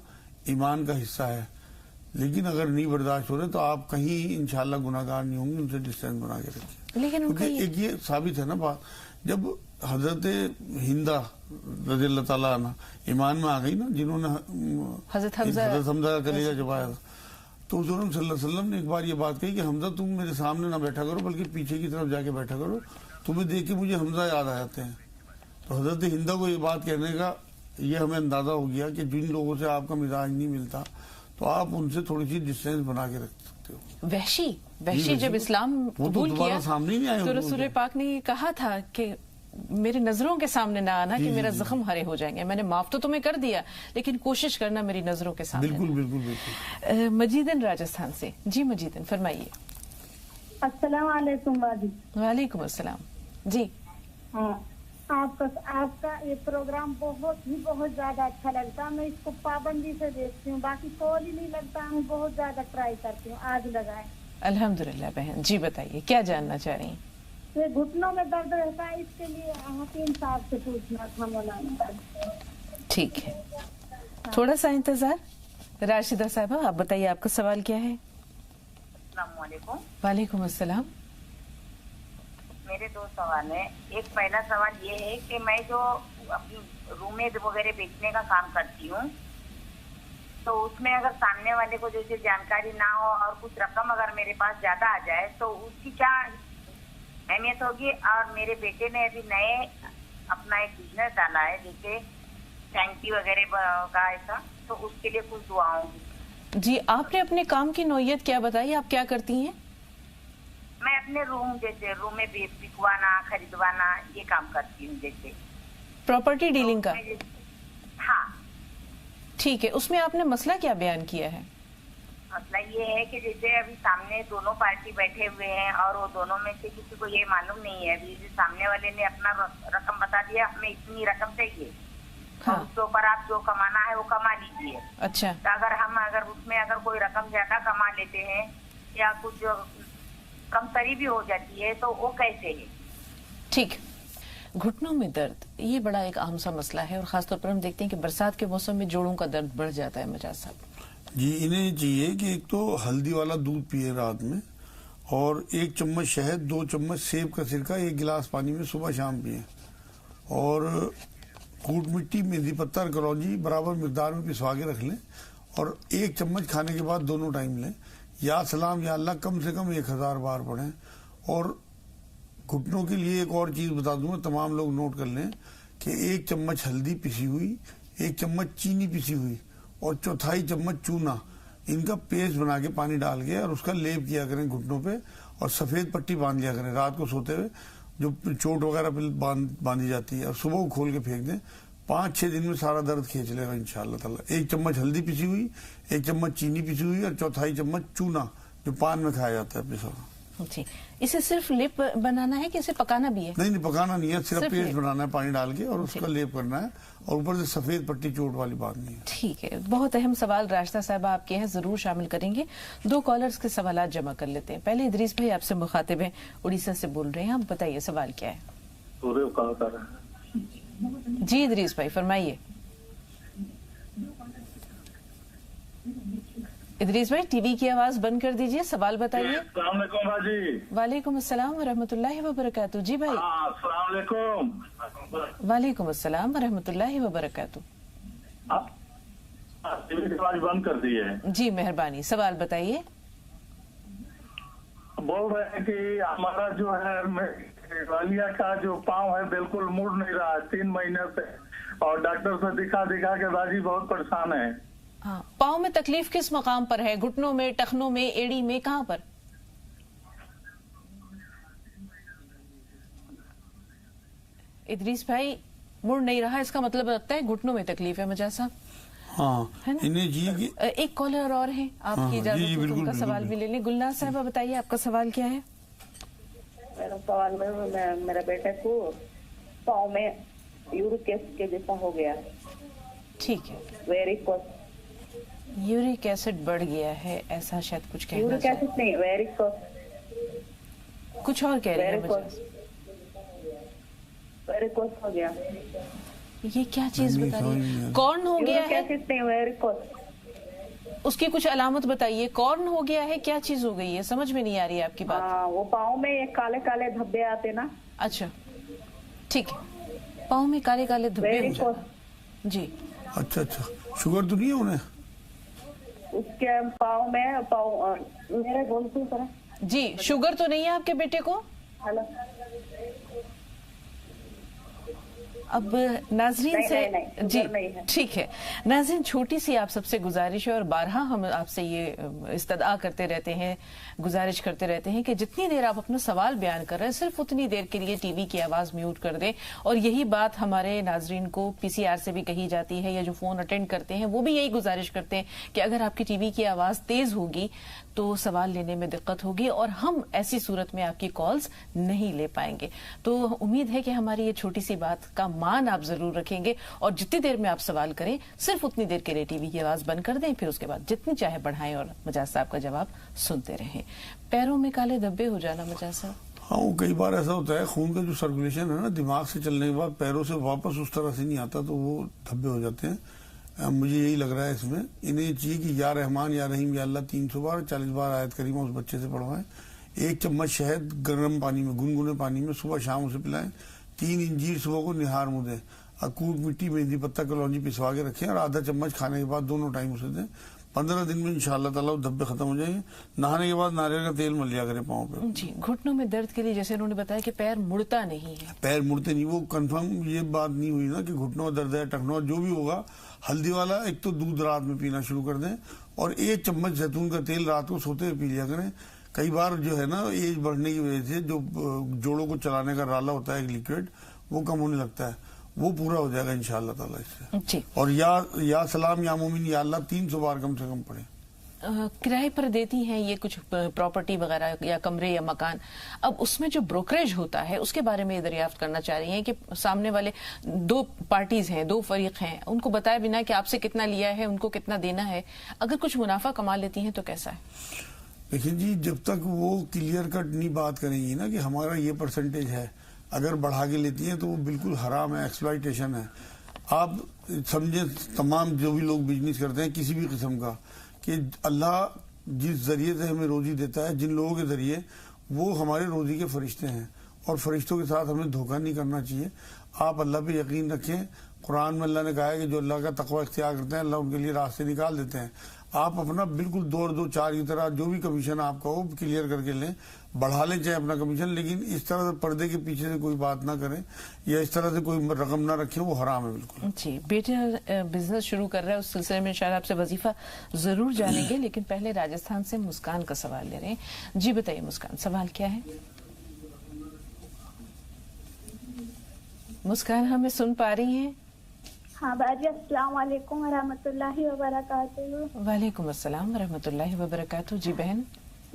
ایمان کا حصہ ہے, لیکن اگر نہیں برداشت ہو رہے تو آپ کہیں انشاءاللہ گناہگار نہیں ہوں گے, ان سے ڈسٹینس بنا کے رکھیں. لیکن ایک یہ ثابت ہے نا بات, جب حضرت ہندہ رضی اللہ تعالیٰ عنہ ایمان میں آ گئی نا, جنہوں نے حضرت حمزہ کا کلیجہ چبایا تھا, تو حضور صلی اللہ علیہ وسلم نے ایک بار یہ بات کہی کہ حمزہ تم میرے سامنے نہ بیٹھا کرو بلکہ پیچھے کی طرف جا کے بیٹھا کرو, تمہیں دیکھ کے مجھے حمزہ یاد آ جاتے ہیں. تو حضرت ہندہ کو یہ بات کہنے کا یہ ہمیں اندازہ ہو گیا کہ جن لوگوں سے آپ کا مزاج نہیں ملتا تو آپ ان سے تھوڑی سی ڈسٹینس بنا کے رکھ سکتے ہو. وحشی جب اسلام قبول کیا تو رسول پاک نے یہ کہا تھا کہ میری نظروں کے سامنے نہ آنا کہ میرا زخم ہرے ہو جائیں گے. میں نے معاف تو تمہیں کر دیا لیکن کوشش کرنا میری نظروں کے سامنے. بالکل. مجیدن راجستھان سے. جی مجیدن فرمائیے. السلام علیکم باجی. وعلیکم السلام. جی ہاں, آپ کا یہ پروگرام بہت زیادہ اچھا لگتا ہے. میں اس کو پابندی سے دیکھتی ہوں, باقی کال ہی نہیں لگتا. میں بہت زیادہ ٹرائی کرتی ہوں, آج لگائے. الحمدللہ بہن. جی بتائیے کیا جاننا چاہ رہی ہیں؟ یہ گھٹنوں میں درد رہتا ہے, اس کے لیے حکیم صاحب سے پوچھنا تھا مولانا. ٹھیک ہے, تھوڑا سا انتظار. راشدہ صاحبہ آپ بتائیے آپ کا سوال کیا ہے؟ السلام علیکم. وعلیکم السلام. میرے 2 سوال ہیں. ایک پہلا سوال یہ ہے کہ میں جو اپنی رومیں وغیرہ بیچنے کا کام کرتی ہوں تو اس میں اگر سامنے والے کو جیسے جانکاری نہ ہو اور کچھ رقم اگر میرے پاس زیادہ آ جائے تو اس کی کیا اہمیت ہوگی؟ اور میرے بیٹے نے ابھی نئے اپنا ایک بزنس ڈالا ہے جیسے ٹینکی وغیرہ کا ایسا, تو اس کے لیے کچھ دعاؤں گی. جی آپ نے اپنے کام کی نوعیت کیا بتائی, آپ کیا کرتی ہیں؟ میں اپنے روم میں بکوانا خریدوانا یہ کام کرتی ہوں. جیسے پراپرٹی ڈیلنگ کا. ہاں ٹھیک ہے, اس میں آپ نے مسئلہ کیا بیان کیا ہے؟ مسئلہ یہ ہے کہ جیسے ابھی سامنے دونوں پارٹی بیٹھے ہوئے ہیں اور وہ دونوں میں سے کسی کو یہ معلوم نہیں ہے. ابھی سامنے والے نے اپنا رقم بتا دیا, ہمیں اتنی رقم چاہیے, اور اس کے اوپر آپ جو کمانا ہے وہ کما لیجیے. اچھا. تو اگر اس میں اگر کوئی رقم زیادہ کما لیتے ہیں یا کچھ کم تری بھی ہو جاتی ہے تو وہ کیسے ہے؟ ٹھیک. گھٹنوں میں درد یہ بڑا ایک عام سا مسئلہ ہے, اور خاص طور پر ہم دیکھتے ہیں کہ برسات کے موسم میں جوڑوں کا درد بڑھ جاتا ہے. مجاز صاحب جی, انہیں چاہیے کہ ایک تو ہلدی والا دودھ پیے رات میں, اور 1 چمچ شہد, 2 چمچ سیب کا سرکہ 1 گلاس پانی میں صبح شام پیئیں, اور کوٹ مٹی مہندی پتہ اور کلونجی برابر مقدار میں پسوا کے رکھ لیں, اور 1 چمچ کھانے کے بعد دونوں ٹائم لیں. یا سلام یا اللہ کم سے کم 1000 بار پڑھیں. اور گھٹنوں کے لیے ایک اور چیز بتا دوں, تمام لوگ نوٹ کر لیں کہ 1 چمچ ہلدی پسی ہوئی, 1 چمچ چینی پسی ہوئی, اور 1/4 چمچ چونا, ان کا پیسٹ بنا کے پانی ڈال کے اور اس کا لیپ کیا کریں گھٹنوں پہ, اور سفید پٹی باندھ لیا کریں رات کو سوتے ہوئے, جو چوٹ وغیرہ پہ باندھی جاتی ہے, اور صبح کو کھول کے پھینک دیں. 5-6 دن میں سارا درد کھینچ لے گا انشاءاللہ تعالیٰ. 1 چمچ ہلدی پسی ہوئی, 1 چمچ چینی پسی ہوئی, اور 1/4 چمچ چونا جو پان میں کھایا جاتا ہے پسا. جی, اسے صرف لیپ بنانا ہے کہ اسے پکانا بھی ہے؟ نہیں, پکانا نہیں ہے, صرف پیسٹ بنانا ہے پانی ڈال کے, اور اس کا لیپ کرنا ہے, اور اوپر سے سفید پٹی چوٹ والی بات نہیں ہے. ٹھیک ہے. بہت اہم سوال راشدہ صاحبہ آپ کے ہیں, ضرور شامل کریں گے. 2 کالرز کے سوالات جمع کر لیتے ہیں. پہلے ادریس بھائی آپ سے مخاطب ہیں, اڑیسہ سے بول رہے ہیں, آپ بتائیے سوال کیا ہے؟ سورہ کہاں کا ہے؟ جی ادریس بھائی فرمائیے. ادریس بھائی ٹی وی کی آواز بند کر دیجئے, سوال بتائیے. السلام علیکم باجی. وعلیکم السلام ورحمۃ اللہ وبرکاتہ. جی بھائی. السلام علیکم. وعلیکم السلام ورحمۃ اللہ وبرکاتہ. ٹی وی کی آواز بند کر دی ہے. جی مہربانی, سوال بتائیے. بول رہے ہیں کہ ہمارا جو ہے والیا کا جو پاؤں ہے بالکل مڑ نہیں رہا ہے 3 مہینے سے, اور ڈاکٹر سے دکھا کے باجی بہت پریشان ہے. ہاں, پاؤں میں تکلیف کس مقام پر ہے؟ گھٹنوں میں, ٹخنوں میں, ایڑی میں, کہاں پر؟ ادریس بھائی مڑ نہیں رہا, اس کا مطلب لگتا ہے گھٹنوں میں تکلیف ہے. مجاز صاحب ہاں, ایک کالر اور ہیں, آپ کی اجازت ان کا سوال بھی لے لیں. گلناز صاحبہ بتائیے آپ کا سوال کیا ہے؟ میرا سوال میں میرے بیٹے کو پاؤں میں یورک ایسڈ کے جیسا ہو گیا. ٹھیک ہے, ویریکوس. یورک ایسڈ بڑھ گیا ہے, ایسا شاید کچھ کہنا یورک ایسڈ نہیں, ویریکوس. کچھ اور کہہ رہے ہیں مجھے. ویریکوس ہو گیا. یہ کیا چیز بتائیے؟ کارن ہو گیا ہے؟ اس کی کچھ علامت بتائیے. کارن ہو گیا ہے, کیا چیز ہو گئی ہے؟ سمجھ میں نہیں آ رہی ہے آپ کی بات. وہ پاؤں میں کالے کالے دھبے آتے نا. اچھا ٹھیک ہے, پاؤں میں کالے کالے دھبے ہو جاتے. جی اچھا, شوگر تو نہیں ہے انہیں؟ اس کے پاؤں میں میرے گولتی پر. جی, شوگر تو نہیں ہے آپ کے بیٹے کو؟ اب ناظرین سے جی ٹھیک ہے ناظرین, چھوٹی سی آپ سب سے گزارش ہے, اور بارہا ہم آپ سے یہ استدعا کرتے رہتے ہیں, گزارش کرتے رہتے ہیں کہ جتنی دیر آپ اپنا سوال بیان کر رہے ہیں صرف اتنی دیر کے لیے ٹی وی کی آواز میوٹ کر دیں. اور یہی بات ہمارے ناظرین کو پی سی آر سے بھی کہی جاتی ہے, یا جو فون اٹینڈ کرتے ہیں وہ بھی یہی گزارش کرتے ہیں کہ اگر آپ کی ٹی وی کی آواز تیز ہوگی تو سوال لینے میں دقت ہوگی, اور ہم ایسی صورت میں آپ کی کالز نہیں لے پائیں گے. تو امید ہے کہ ہماری یہ چھوٹی سی بات کا مان آپ ضرور رکھیں گے, اور جتنی دیر میں آپ سوال کریں صرف اتنی دیر کے لیے ٹی وی کی آواز بند کر دیں, پھر اس کے بعد جتنی چاہے بڑھائیں اور مجاز صاحب کا جواب سنتے رہیں. پیروں میں کالے دھبے ہو جانا مجاز صاحب؟ ہاں, وہ کئی بار ایسا ہوتا ہے, خون کا جو سرکولیشن ہے نا دماغ سے چلنے کے بعد پیروں سے واپس اس طرح سے نہیں آتا, تو وہ دھبے ہو جاتے ہیں. مجھے یہی لگ رہا ہے اس میں انہیں چاہیے کہ یا رحمان یا رحیم یا اللہ 300 بار 40 بار آیت کریمہ اس بچے سے پڑھوائیں. 1 چمچ شہد گرم پانی میں, گنگنے پانی میں صبح شام اسے پلائیں. 3 انجیر صبح کو نہار منہ دیں. اکوٹ مٹی مہندی پتہ کلونجی پسوا کے رکھیں, اور آدھا چمچ کھانے کے بعد دونوں ٹائم اسے دیں. 15 دن میں انشاءاللہ تعالیٰ دھبے ختم ہو جائیں گے. نہانے کے بعد ناریل کا تیل مل لیا کرے پاؤں پہ. جی, گھٹنوں میں درد کے لیے جیسے انہوں نے بتایا کہ پیر مڑتا نہیں ہے, پیر مڑتے نہیں, وہ کنفرم یہ بات نہیں ہوئی نا کہ گھٹنوں درد ہے, ٹخنوں, جو بھی ہوگا ہلدی والا ایک تو دودھ رات میں پینا شروع کر دیں, اور 1 چمچ زیتون کا تیل رات کو سوتے ہوئے پی لیا کریں. کئی بار جو ہے نا ایج بڑھنے کی وجہ سے جو جوڑوں کو چلانے کا رالا ہوتا ہے ایک لیکوڈ, وہ کم ہونے لگتا ہے, وہ پورا ہو جائے گا انشاءاللہ تعالیٰ اس سے. جی, اور یا سلام یا مومن یا اللہ 300 بار کم سے کم پڑھیں. کرائے پر دیتی ہیں یہ کچھ پراپرٹی وغیرہ یا کمرے یا مکان, اب اس میں جو بروکریج ہوتا ہے اس کے بارے میں یہ دریافت کرنا چاہ رہی ہیں کہ سامنے والے 2 پارٹیز ہیں, 2 فریق ہیں, ان کو بتایا بنا کہ آپ سے کتنا لیا ہے, ان کو کتنا دینا ہے, اگر کچھ منافع کما لیتی ہیں تو کیسا ہے؟ دیکھیں جی, جب تک وہ کلیئر کٹ نہیں بات کریں گی نا کہ ہمارا یہ پرسنٹیج ہے, اگر بڑھا کے لیتی ہیں تو وہ بالکل حرام ہے, ایکسپلائٹیشن ہے. آپ سمجھیں تمام جو بھی لوگ بزنس کرتے ہیں کسی بھی قسم کا, کہ اللہ جس ذریعے سے ہمیں روزی دیتا ہے, جن لوگوں کے ذریعے, وہ ہمارے روزی کے فرشتے ہیں, اور فرشتوں کے ساتھ ہمیں دھوکہ نہیں کرنا چاہیے. آپ اللہ پہ یقین رکھیں. قرآن میں اللہ نے کہا ہے کہ جو اللہ کا تقوی اختیار کرتے ہیں اللہ ان کے لیے راستے نکال دیتے ہیں. آپ اپنا بالکل 2-2-4 کی طرح جو بھی کمیشن آپ کا ہو کلیئر کر کے لیں, بڑھا لیں چاہے اپنا کمیشن, لیکن اس طرح سے پردے کے پیچھے سے کوئی بات نہ کریں یا اس طرح سے کوئی رقم نہ رکھیں, وہ حرام ہے بالکل. جی, بیٹا بزنس شروع کر رہا ہے, اس سلسلے میں شاید آپ سے وظیفہ ضرور جانیں گے, لیکن پہلے راجستھان سے مسکان کا سوال لے رہے ہیں. جی بتائیے مسکان, سوال کیا ہے؟ مسکان ہمیں سن پا رہی ہیں؟ ہاں باجی, السلام علیکم ورحمۃ اللہ وبرکاتہ. وعلیکم السلام ورحمۃ اللہ وبرکاتہ. جی بہن.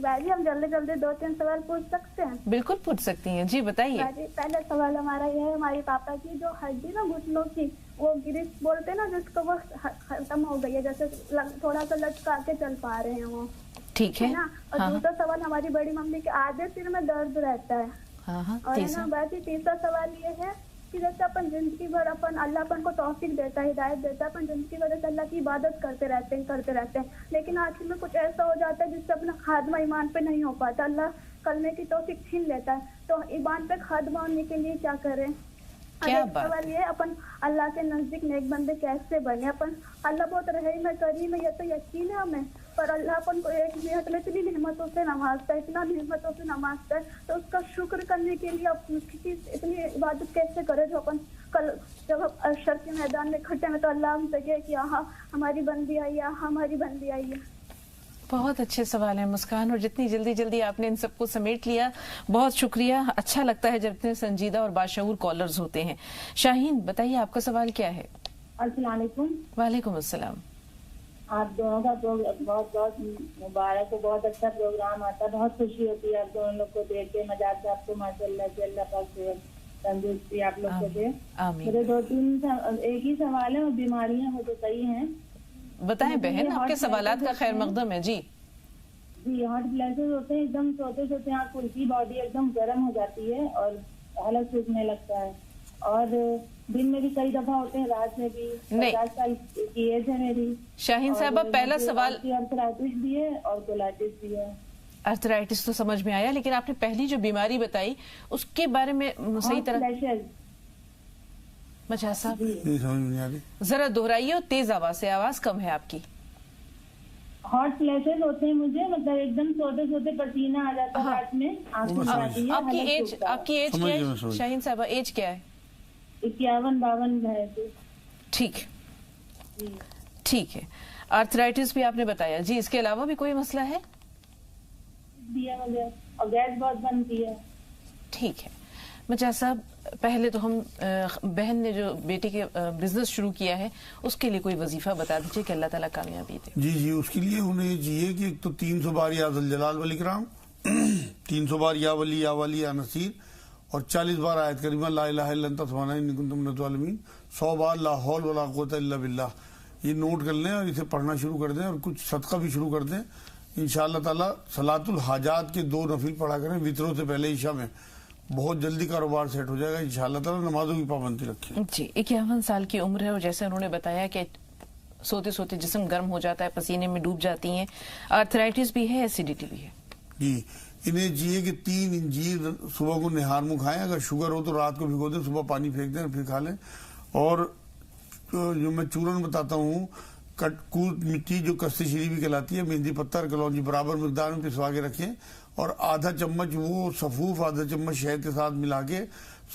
باجی ہم جلدی 2-3 سوال پوچھ سکتے ہیں؟ بالکل پوچھ سکتی ہیں, جی بتائیے. باجی پہلا سوال ہمارا یہ ہے, ہماری پاپا کی جو ہڈی نا گھٹنوں کی, وہ گرس بولتے ہیں نا, جس کو وہ ختم ہو گئی ہے, جیسے تھوڑا سا لچکا کے چل پا رہے ہیں وہ, ٹھیک ہے نا. اور دوسرا سوال ہماری بڑی ممی کے آدھے سر میں درد رہتا ہے. ہاں, اور ہے نا باجی تیسرا سوال یہ ہے کہ جیسے اپن زندگی بھر اللہ اپن کو توفیق دیتا ہے، ہدایت دیتا ہے، اپن زندگی بھر سے اللہ کی عبادت کرتے رہتے ہیں، لیکن آخر میں کچھ ایسا ہو جاتا ہے جس سے اپنا خاتمہ ایمان پہ نہیں ہو پاتا، اللہ کلمے کی توفیق چھین لیتا ہے، تو ایمان پہ خاتمہ ہونے کے لیے کیا کریں؟ سوال یہ اپن اللہ کے نزدیک نیک بندے کیسے بنے؟ اپن اللہ بہت رحیم ہے، کریم ہے، یہ تو یقین ہے ہمیں، پر اللہ اپن کو ایک نعمت میں اتنی نعمتوں سے نوازتا ہے، اتنا نعمتوں سے نوازتا ہے، تو اس کا شکر کرنے کے لیے کسی اتنی عبادت کیسے کرے جو اپن کل جب حشر کے میدان میں کھڑے ہیں تو اللہ ہم سے کہے کہ یہاں ہماری بندی آئی ہے، ہماری بندی آئی ہے۔ بہت اچھے سوال ہیں مسکان، اور جتنی جلدی آپ نے ان سب کو سمیٹ لیا، بہت شکریہ۔ اچھا لگتا ہے جب اتنے سنجیدہ اور باشعور کالرز ہوتے ہیں۔ شاہین بتائیے آپ کا سوال کیا ہے؟ السلام علیکم۔ وعلیکم السلام۔ آپ دونوں کا بہت بہت مبارک ہو، بہت اچھا پروگرام آتا ہے، بہت خوشی ہوتی ہے آپ دونوں لوگ کو دیکھ کے، مزاج آپ کو ماشاء اللہ سے اللہ پاک سے تندرستی آپ لوگ کو دے۔ میرے 2-3 ایک ہی سوال ہے، اور بیماریاں ہو تو صحیح ہیں۔ بتائیں بہن، آپ کے سوالات کا خیر مقدم ہے۔ جی ہارٹ فلیشز ہوتے ہیں، ایک دم سوتے آنکھ کھلتی، باڈی ایک دم گرم ہو جاتی ہے اور حلق سوکھنے لگتا ہے، اور دن میں بھی کئی دفعہ ہوتے ہیں، رات میں بھی۔ 50 سال کی ایج ہے میری۔ شاہین صاحبہ پہلا سوال، آرتھرائٹس بھی ہے اور کولاٹس بھی ہے۔ آرتھرائٹس تو سمجھ میں آیا، لیکن آپ نے پہلی جو بیماری بتائی اس کے بارے میں صحیح طرح مجھا صاحب ذرا دہرائیے اور تیز آواز سے، آواز کم ہے آپ کی۔ ہارٹ فلیشز ہوتے ہیں مجھے، مطلب ایک دم سوتے پسینہ آ جاتا ہے رات میں۔ آپ کی ایج کیا ہے شاہین صاحبہ؟ ایج کیا ہے؟ 51-52 ہے۔ ٹھیک ہے۔ آرتھرائٹس بھی آپ نے بتایا جی، اس کے علاوہ بھی کوئی مسئلہ ہے؟ مجھے اور گیس بہت بنتی ہے۔ ٹھیک ہے مجھا صاحب، پہلے تو ہم بہن نے جو بیٹی کے بزنس شروع کیا ہے اس کے لیے کوئی وظیفہ بتا دیجیے کہ اللہ تعالیٰ کامیابی دے۔ جی اس کے لیے انہیں یہ چاہیے کہ ایک تو 300 بار یا ذوالجلال والاکرام، 300 بار یا ولی یا ولی یا نصیر، اور 40 بار آیت کریمہ لا الہ الا انت سبحانک انی کنت من الظالمین، 100 بار لا حول ولا قوت الا باللہ۔ یہ نوٹ کر لیں اور اسے پڑھنا شروع کر دیں، اور کچھ صدقہ بھی شروع کر دیں۔ انشاءاللہ تعالیٰ صلاۃ الحاجات کے 2 نفل پڑھا کریں وطروں سے پہلے عشاء میں، بہت جلدی کاروبار سیٹ ہو جائے گا انشاءاللہ تعالیٰ۔ نمازوں کی پابندی رکھیں۔ جی 51 سال کی عمر ہے، اور جیسے انہوں نے بتایا کہ سوتے جسم گرم ہو جاتا ہے، پسینے میں ڈوب جاتی ہیں، آرتھرائٹس بھی ہے، ایسیڈیٹی بھی ہے۔ جی انہیں چاہیے کہ 3 انجیر صبح کو نہار منہ کھائیں، اگر شوگر ہو تو رات کو بھگو دیں، صبح پانی پھینک دیں پھر کھا لیں۔ اور جو میں چورن بتاتا ہوں، کٹکوت مٹی جو کستی شیری بھی کہلاتی ہے، مہندی پتر کلونجی برابر مقدار میں پسوا کے رکھیں، اور آدھا چمچ وہ سفوف، آدھا چمچ شہد کے ساتھ ملا کے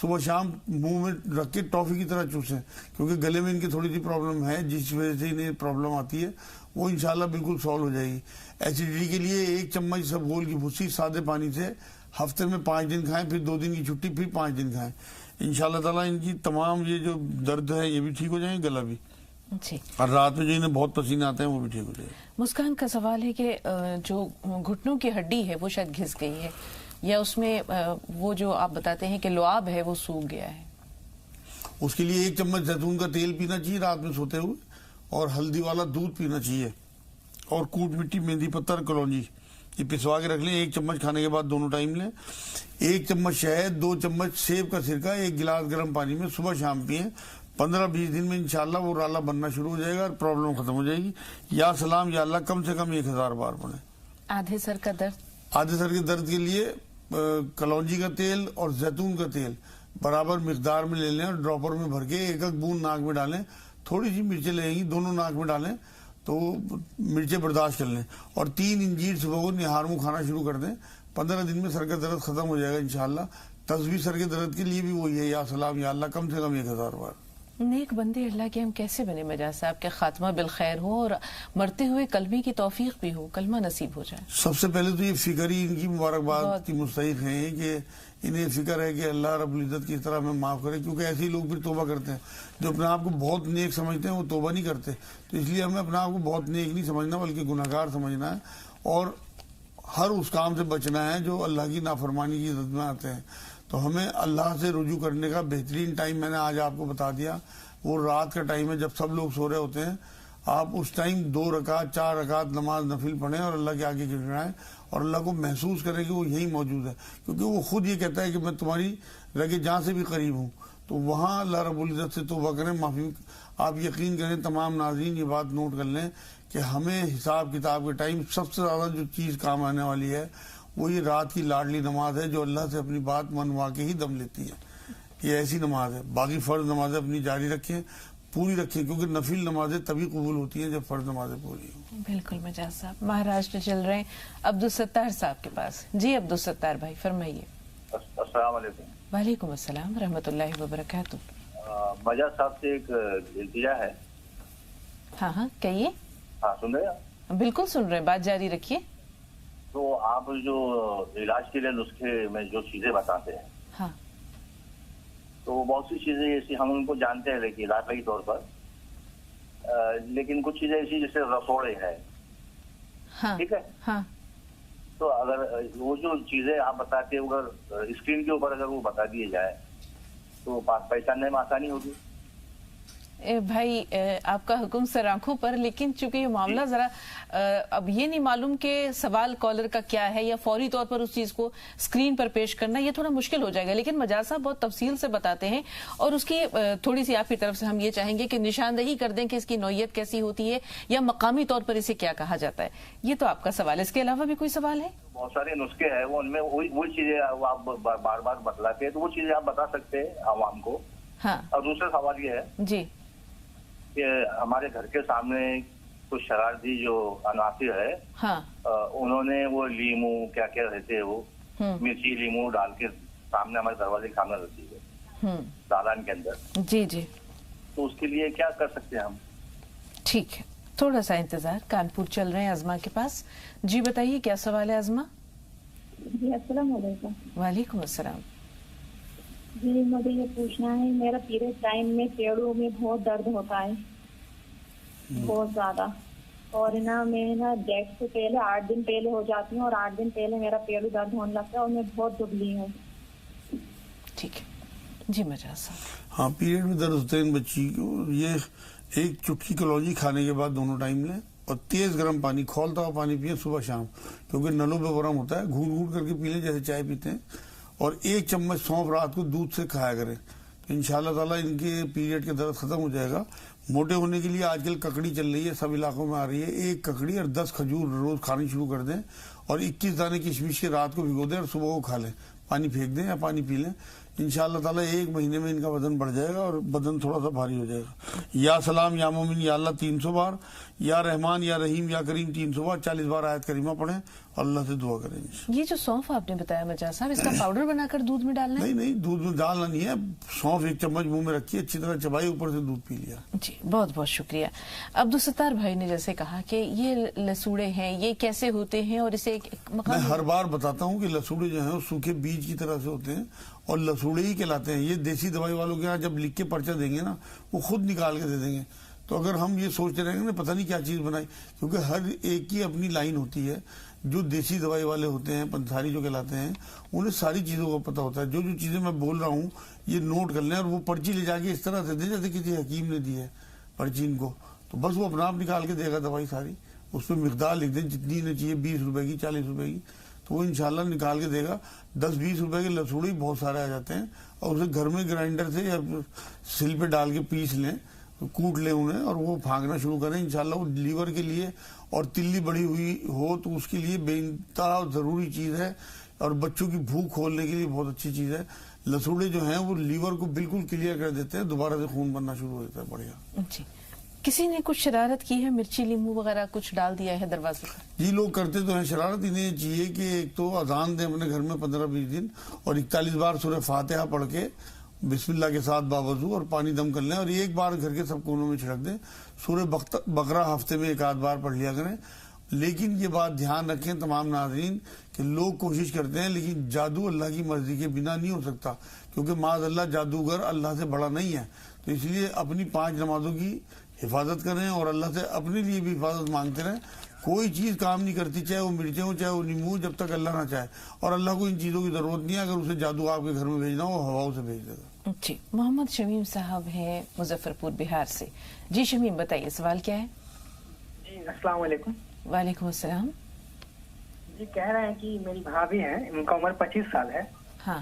صبح شام منہ میں رکھ کے ٹافی کی طرح چوسیں، کیونکہ گلے میں ان کی تھوڑی سی پرابلم ہے جس وجہ سے انہیں پرابلم آتی ہے، وہ انشاءاللہ بالکل سالو ہو جائے گی۔ ایسیڈیٹی کے لیے 1 چمچ سبگول کی بھوسی سادے پانی سے ہفتے میں 5 دن کھائیں، پھر 2 دن کی چھٹی، پھر 5 دن کھائیں، انشاءاللہ تعالیٰ ان کی تمام یہ جو درد ہے یہ بھی ٹھیک ہو جائیں، گلا بھی، اور رات میں جو انہیں بہت پسینے آتے ہیں وہ بھی ٹھیک ہو جائے۔ مسکان کا سوال ہے کہ جو گھٹنوں کی ہڈی ہے وہ شاید گھس گئی ہے، یا اس میں وہ جو آپ بتاتے ہیں کہ لعاب ہے وہ سوکھ گیا ہے۔ اس کے لیے 1 چمچ زیتون کا تیل پینا چاہیے رات میں سوتے ہوئے، اور ہلدی والا دودھ پینا چاہیے، اور کوٹ مٹی، مہندی پتر کلونجی یہ پسوا کے رکھ لیں، 1 چمچ کھانے کے بعد دونوں ٹائم لیں۔ 1 چمچ شہد، 2 چمچ سیب کا سرکہ 1 گلاس گرم پانی میں صبح شام پئیں، 15-20 دن میں انشاءاللہ وہ رالا بننا شروع ہو جائے گا اور پرابلم ختم ہو جائے گی۔ یا سلام یا اللہ کم سے کم 1000 بار پڑھیں۔ آدھے سر کا درد؟ آدھے سر کے درد کے لیے کلونجی کا تیل اور زیتون کا تیل برابر مقدار میں لے لیں، اور ڈراپر میں بھر کے 1 بوند ناک میں ڈالیں، تھوڑی سی مرچیں لیں گی، دونوں ناک میں ڈالیں تو مرچیں برداشت کر لیں، اور 3 انجیر صبح کو نہار منہ کھانا شروع کر دیں، 15 دن میں سر کا درد ختم ہو جائے گا انشاءاللہ۔ تسبیح سر کے درد کے لیے بھی وہی ہے، یا سلام یا اللہ کم سے کم 1000 بار۔ نیک بندے اللہ کے ہم کیسے بنے مجاز صاحب کہ خاتمہ بالخیر ہو اور مرتے ہوئے کلمے کی توفیق بھی ہو، کلمہ نصیب ہو جائے؟ سب سے پہلے تو یہ فکر ہی ان کی مبارکباد کی مستحق ہیں کہ انہیں فکر ہے کہ اللہ رب العزت کی طرح ہمیں معاف کرے، کیونکہ ایسے ہی لوگ پھر توبہ کرتے ہیں جو اپنے آپ کو بہت نیک سمجھتے ہیں، وہ توبہ نہیں کرتے، تو اس لیے ہمیں اپنے آپ کو بہت نیک نہیں سمجھنا بلکہ گناہگار سمجھنا ہے، اور ہر اس کام سے بچنا ہے جو اللہ کی نافرمانی کی زد میں آتے ہیں۔ تو ہمیں اللہ سے رجوع کرنے کا بہترین ٹائم میں نے آج آپ کو بتا دیا، وہ رات کا ٹائم ہے جب سب لوگ سو رہے ہوتے ہیں، آپ اس ٹائم 2 رکعت 4 رکعت نماز نفل پڑھیں اور اللہ کے آگے گڑگڑائیں، اور اللہ کو محسوس کریں کہ وہ یہیں موجود ہے، کیونکہ وہ خود یہ کہتا ہے کہ میں تمہاری رگ جاں سے بھی قریب ہوں، تو وہاں اللہ رب العزت سے توبہ کریں, معافی. آپ یقین کریں تمام ناظرین یہ بات نوٹ کر لیں کہ ہمیں حساب کتاب کے ٹائم سب سے زیادہ جو چیز کام آنے والی ہے وہ یہ رات کی لاڈلی نماز ہے, جو اللہ سے اپنی بات منوا کے ہی دم لیتی ہے. یہ ایسی نماز ہے. باقی فرض نمازیں اپنی جاری رکھیں, پوری رکھیں, کیونکہ نفل نمازیں تبھی قبول ہوتی ہیں جب فرض نمازیں پوری ہوں. بالکل مجاز صاحب. مہاراشٹر چل رہے ہیں عبدالستار صاحب کے پاس. جی عبدالستار بھائی فرمائیے. السلام علیکم. وعلیکم السلام رحمۃ اللہ وبرکاتہ. مجاز صاحب سے ایک التجا ہے. ہاں ہاں کہیے. ہاں سن رہے ہیں؟ بالکل سن رہے ہیں, بات جاری رکھیے. تو آپ جو علاج کے لیے نسخے میں جو چیزیں بتاتے ہیں, ہاں, تو بہت سی چیزیں ایسی ہم ان کو جانتے ہیں لیکن علاقائی طور پر, لیکن کچھ چیزیں ایسی جیسے رسوڑے ہیں, ٹھیک ہے, ہاں, تو اگر وہ جو چیزیں آپ بتاتے ہیں اگر اسکرین کے اوپر اگر وہ بتا دیے جائے تو پہچاننے میں آسانی ہوگی. بھائی آپ کا حکم سر آنکھوں پر, لیکن چونکہ یہ معاملہ ذرا اب یہ نہیں معلوم کہ سوال کالر کا کیا ہے یا فوری طور پر اس چیز کو اسکرین پر پیش کرنا, یہ تھوڑا مشکل ہو جائے گا. لیکن مجاز صاحب بہت تفصیل سے بتاتے ہیں اور اس کی تھوڑی سی آپ کی طرف سے ہم یہ چاہیں گے کہ نشاندہی کر دیں کہ اس کی نوعیت کیسی ہوتی ہے یا مقامی طور پر اسے کیا کہا جاتا ہے. یہ تو آپ کا سوال ہے, اس کے علاوہ بھی کوئی سوال ہے؟ بہت سارے نسخے ہیں ان میں وہی چیزیں آپ بار بار بتلاتے ہیں, تو وہ چیزیں آپ بتا سکتے ہیں عوام کو. ہاں. اور دوسرا سوال یہ ہے جی کہ ہمارے گھر کے سامنے کچھ شرارتی جو عناصر ہے, ہاں, انہوں نے وہ لیمو کیا کیا رہتے ہیں وہ مرچی لیمو ڈال کے سامنے ہمارے دروازے کے سامنے رکھی ہے دالان کے اندر. جی جی, تو اس کے لیے کیا کر سکتے ہیں ہم؟ ٹھیک ہے, تھوڑا سا انتظار. کانپور چل رہے ہیں ازما کے پاس. جی بتائیے کیا سوال ہے ازما؟ جی السلام علیکم. وعلیکم السلام. جی مجھے یہ پوچھنا ہے, میرا پیریڈ ٹائم میں پیڑوں میں بہت درد ہوتا ہے, بہت زیادہ, اور نا میں نا ڈیٹ سے پہلے 8 دن پہلے ہو جاتی ہوں اور 8 دن پہلے میرا پیڑ درد ہونے لگتا ہے اور میں بہت دبلی ہوں. ٹھیک ہے جی مجاز صاحب. ہاں پیریڈ میں درد ہوتے ہیں ان بچی کو. یہ ایک چٹکی کلوجی کھانے کے بعد دونوں ٹائم لیں اور تیز گرم پانی, کھولتا ہوا پانی پیئیں صبح شام, کیونکہ نلوں پہ گرم ہوتا ہے. گھونٹ گھونٹ کر کے پی لیں جیسے چائے پیتے ہیں, اور 1 چمچ سونف رات کو دودھ سے کھایا کریں. تو انشاءاللہ تعالیٰ ان کے پیریڈ کے درد ختم ہو جائے گا. موٹے ہونے کے لیے آج کل ککڑی چل رہی ہے, سب علاقوں میں آ رہی ہے. 1 ککڑی اور 10 کھجور روز کھانی شروع کر دیں, اور 21 دانے کشمش کے رات کو بھگو دیں اور صبح کو کھا لیں. پانی پھینک دیں یا پانی پی لیں. انشاءاللہ تعالیٰ 1 مہینے میں ان کا وزن بڑھ جائے گا اور بدن تھوڑا سا بھاری ہو جائے گا. یا سلام یا مومن یا اللہ 300 بار, یا رحمان یا رحیم یا کریم 300 بار, 40 بار آیت کریمہ پڑھیں اور اللہ سے دعا کریں. یہ جو سونف آپ نے بتایا مجاز صاحب, اس کا پاؤڈر بنا کر دودھ میں ڈالنا ہے؟ نہیں دودھ میں ڈالنا نہیں ہے. سونف 1 چمچ منہ میں رکھی, اچھی طرح چبائی, اوپر سے دودھ پی لیا. جی بہت بہت شکریہ. عبدالستار بھائی نے جیسے کہا کہ یہ لسوڑے ہیں, یہ کیسے ہوتے ہیں اور اسے میں ہر بار بتاتا ہوں کہ لسوڑے جو ہیں وہ سوکھے بیج کی طرح سے ہوتے ہیں اور لسوڑے ہی کہلاتے ہیں. یہ دیسی دوائی والوں کے یہاں جب لکھ کے پرچہ دیں گے نا, وہ خود نکال کے دے دیں گے. تو اگر ہم یہ سوچتے رہیں گے نا پتہ نہیں کیا چیز بنائی, کیونکہ ہر ایک کی اپنی لائن ہوتی ہے. جو دیسی دوائی والے ہوتے ہیں, پنساری جو کہلاتے ہیں, انہیں ساری چیزوں کو پتہ ہوتا ہے. جو چیزیں میں بول رہا ہوں یہ نوٹ کر لیں, اور وہ پرچی لے جا کے اس طرح سے دیں جیسے کسی حکیم نے دی ہے پرچی ان کو, تو بس وہ اپنا آپ نکال کے دے گا دوائی ساری. اس پہ مقدار لکھ دیں جتنی انہیں چاہیے, 20 روپے کی 40 روپے کی, تو وہ انشاءاللہ نکال کے دے گا. 10-20 روپے کے لسوڑے بہت سارے آ جاتے ہیں, اور اسے گھر میں گرائنڈر سے یا سل پہ ڈال کے پیس لیں, کوٹ لیں انہیں, اور وہ پھانکنا شروع کریں. انشاءاللہ وہ لیور کے لیے, اور تلی بڑی ہوئی ہو تو اس کے لیے بے انتہا ضروری چیز ہے, اور بچوں کی بھوک کھولنے کے لیے بہت اچھی چیز ہے. لسوڑے جو ہیں وہ لیور کو بالکل کلیئر کر دیتے ہیں, دوبارہ سے خون بننا شروع ہو جاتا ہے. بڑھیا. جی کسی نے کچھ شرارت کی ہے, مرچی لیمو وغیرہ کچھ ڈال دیا ہے دروازے پر؟ جی لوگ کرتے تو ہیں شرارت. انہیں چاہیے کہ ایک تو اذان دیں اپنے گھر میں 15-20 دن, اور 41 بار سورہ فاتحہ پڑھ کے بسم اللہ کے ساتھ باوضو اور پانی دم کر لیں, اور 1 بار گھر کے سب کونوں میں چھڑک دیں. سورہ بقرہ ہفتے میں 1-8 بار پڑھ لیا کریں. لیکن یہ بات دھیان رکھیں تمام ناظرین کہ لوگ کوشش کرتے ہیں, لیکن جادو اللہ کی مرضی کے بنا نہیں ہو سکتا, کیونکہ معاذ اللہ جادوگر اللہ سے بڑا نہیں ہے. تو اس لیے اپنی 5 نمازوں کی حفاظت کریں اور اللہ سے اپنے لیے بھی حفاظت مانگتے رہیں. کوئی چیز کام نہیں کرتی, چاہے وہ مرچیں ہو چاہے وہ نیمبو, جب تک اللہ نہ چاہے. اور اللہ کو ان چیزوں کی ضرورت نہیں ہے. اگر اسے جادو آپ کے گھر میں بھیجنا ہو, ہواؤں سے بھیج دے گا. جی محمد شمیم صاحب ہیں مظفر پور بہار سے. جی شمیم بتائیے سوال کیا ہے؟ جی السلام علیکم. وعلیکم السلام. جی کہہ رہے ہیں کہ میری بھابھی ہیں, ان کا عمر 25 سال ہے. ہاں.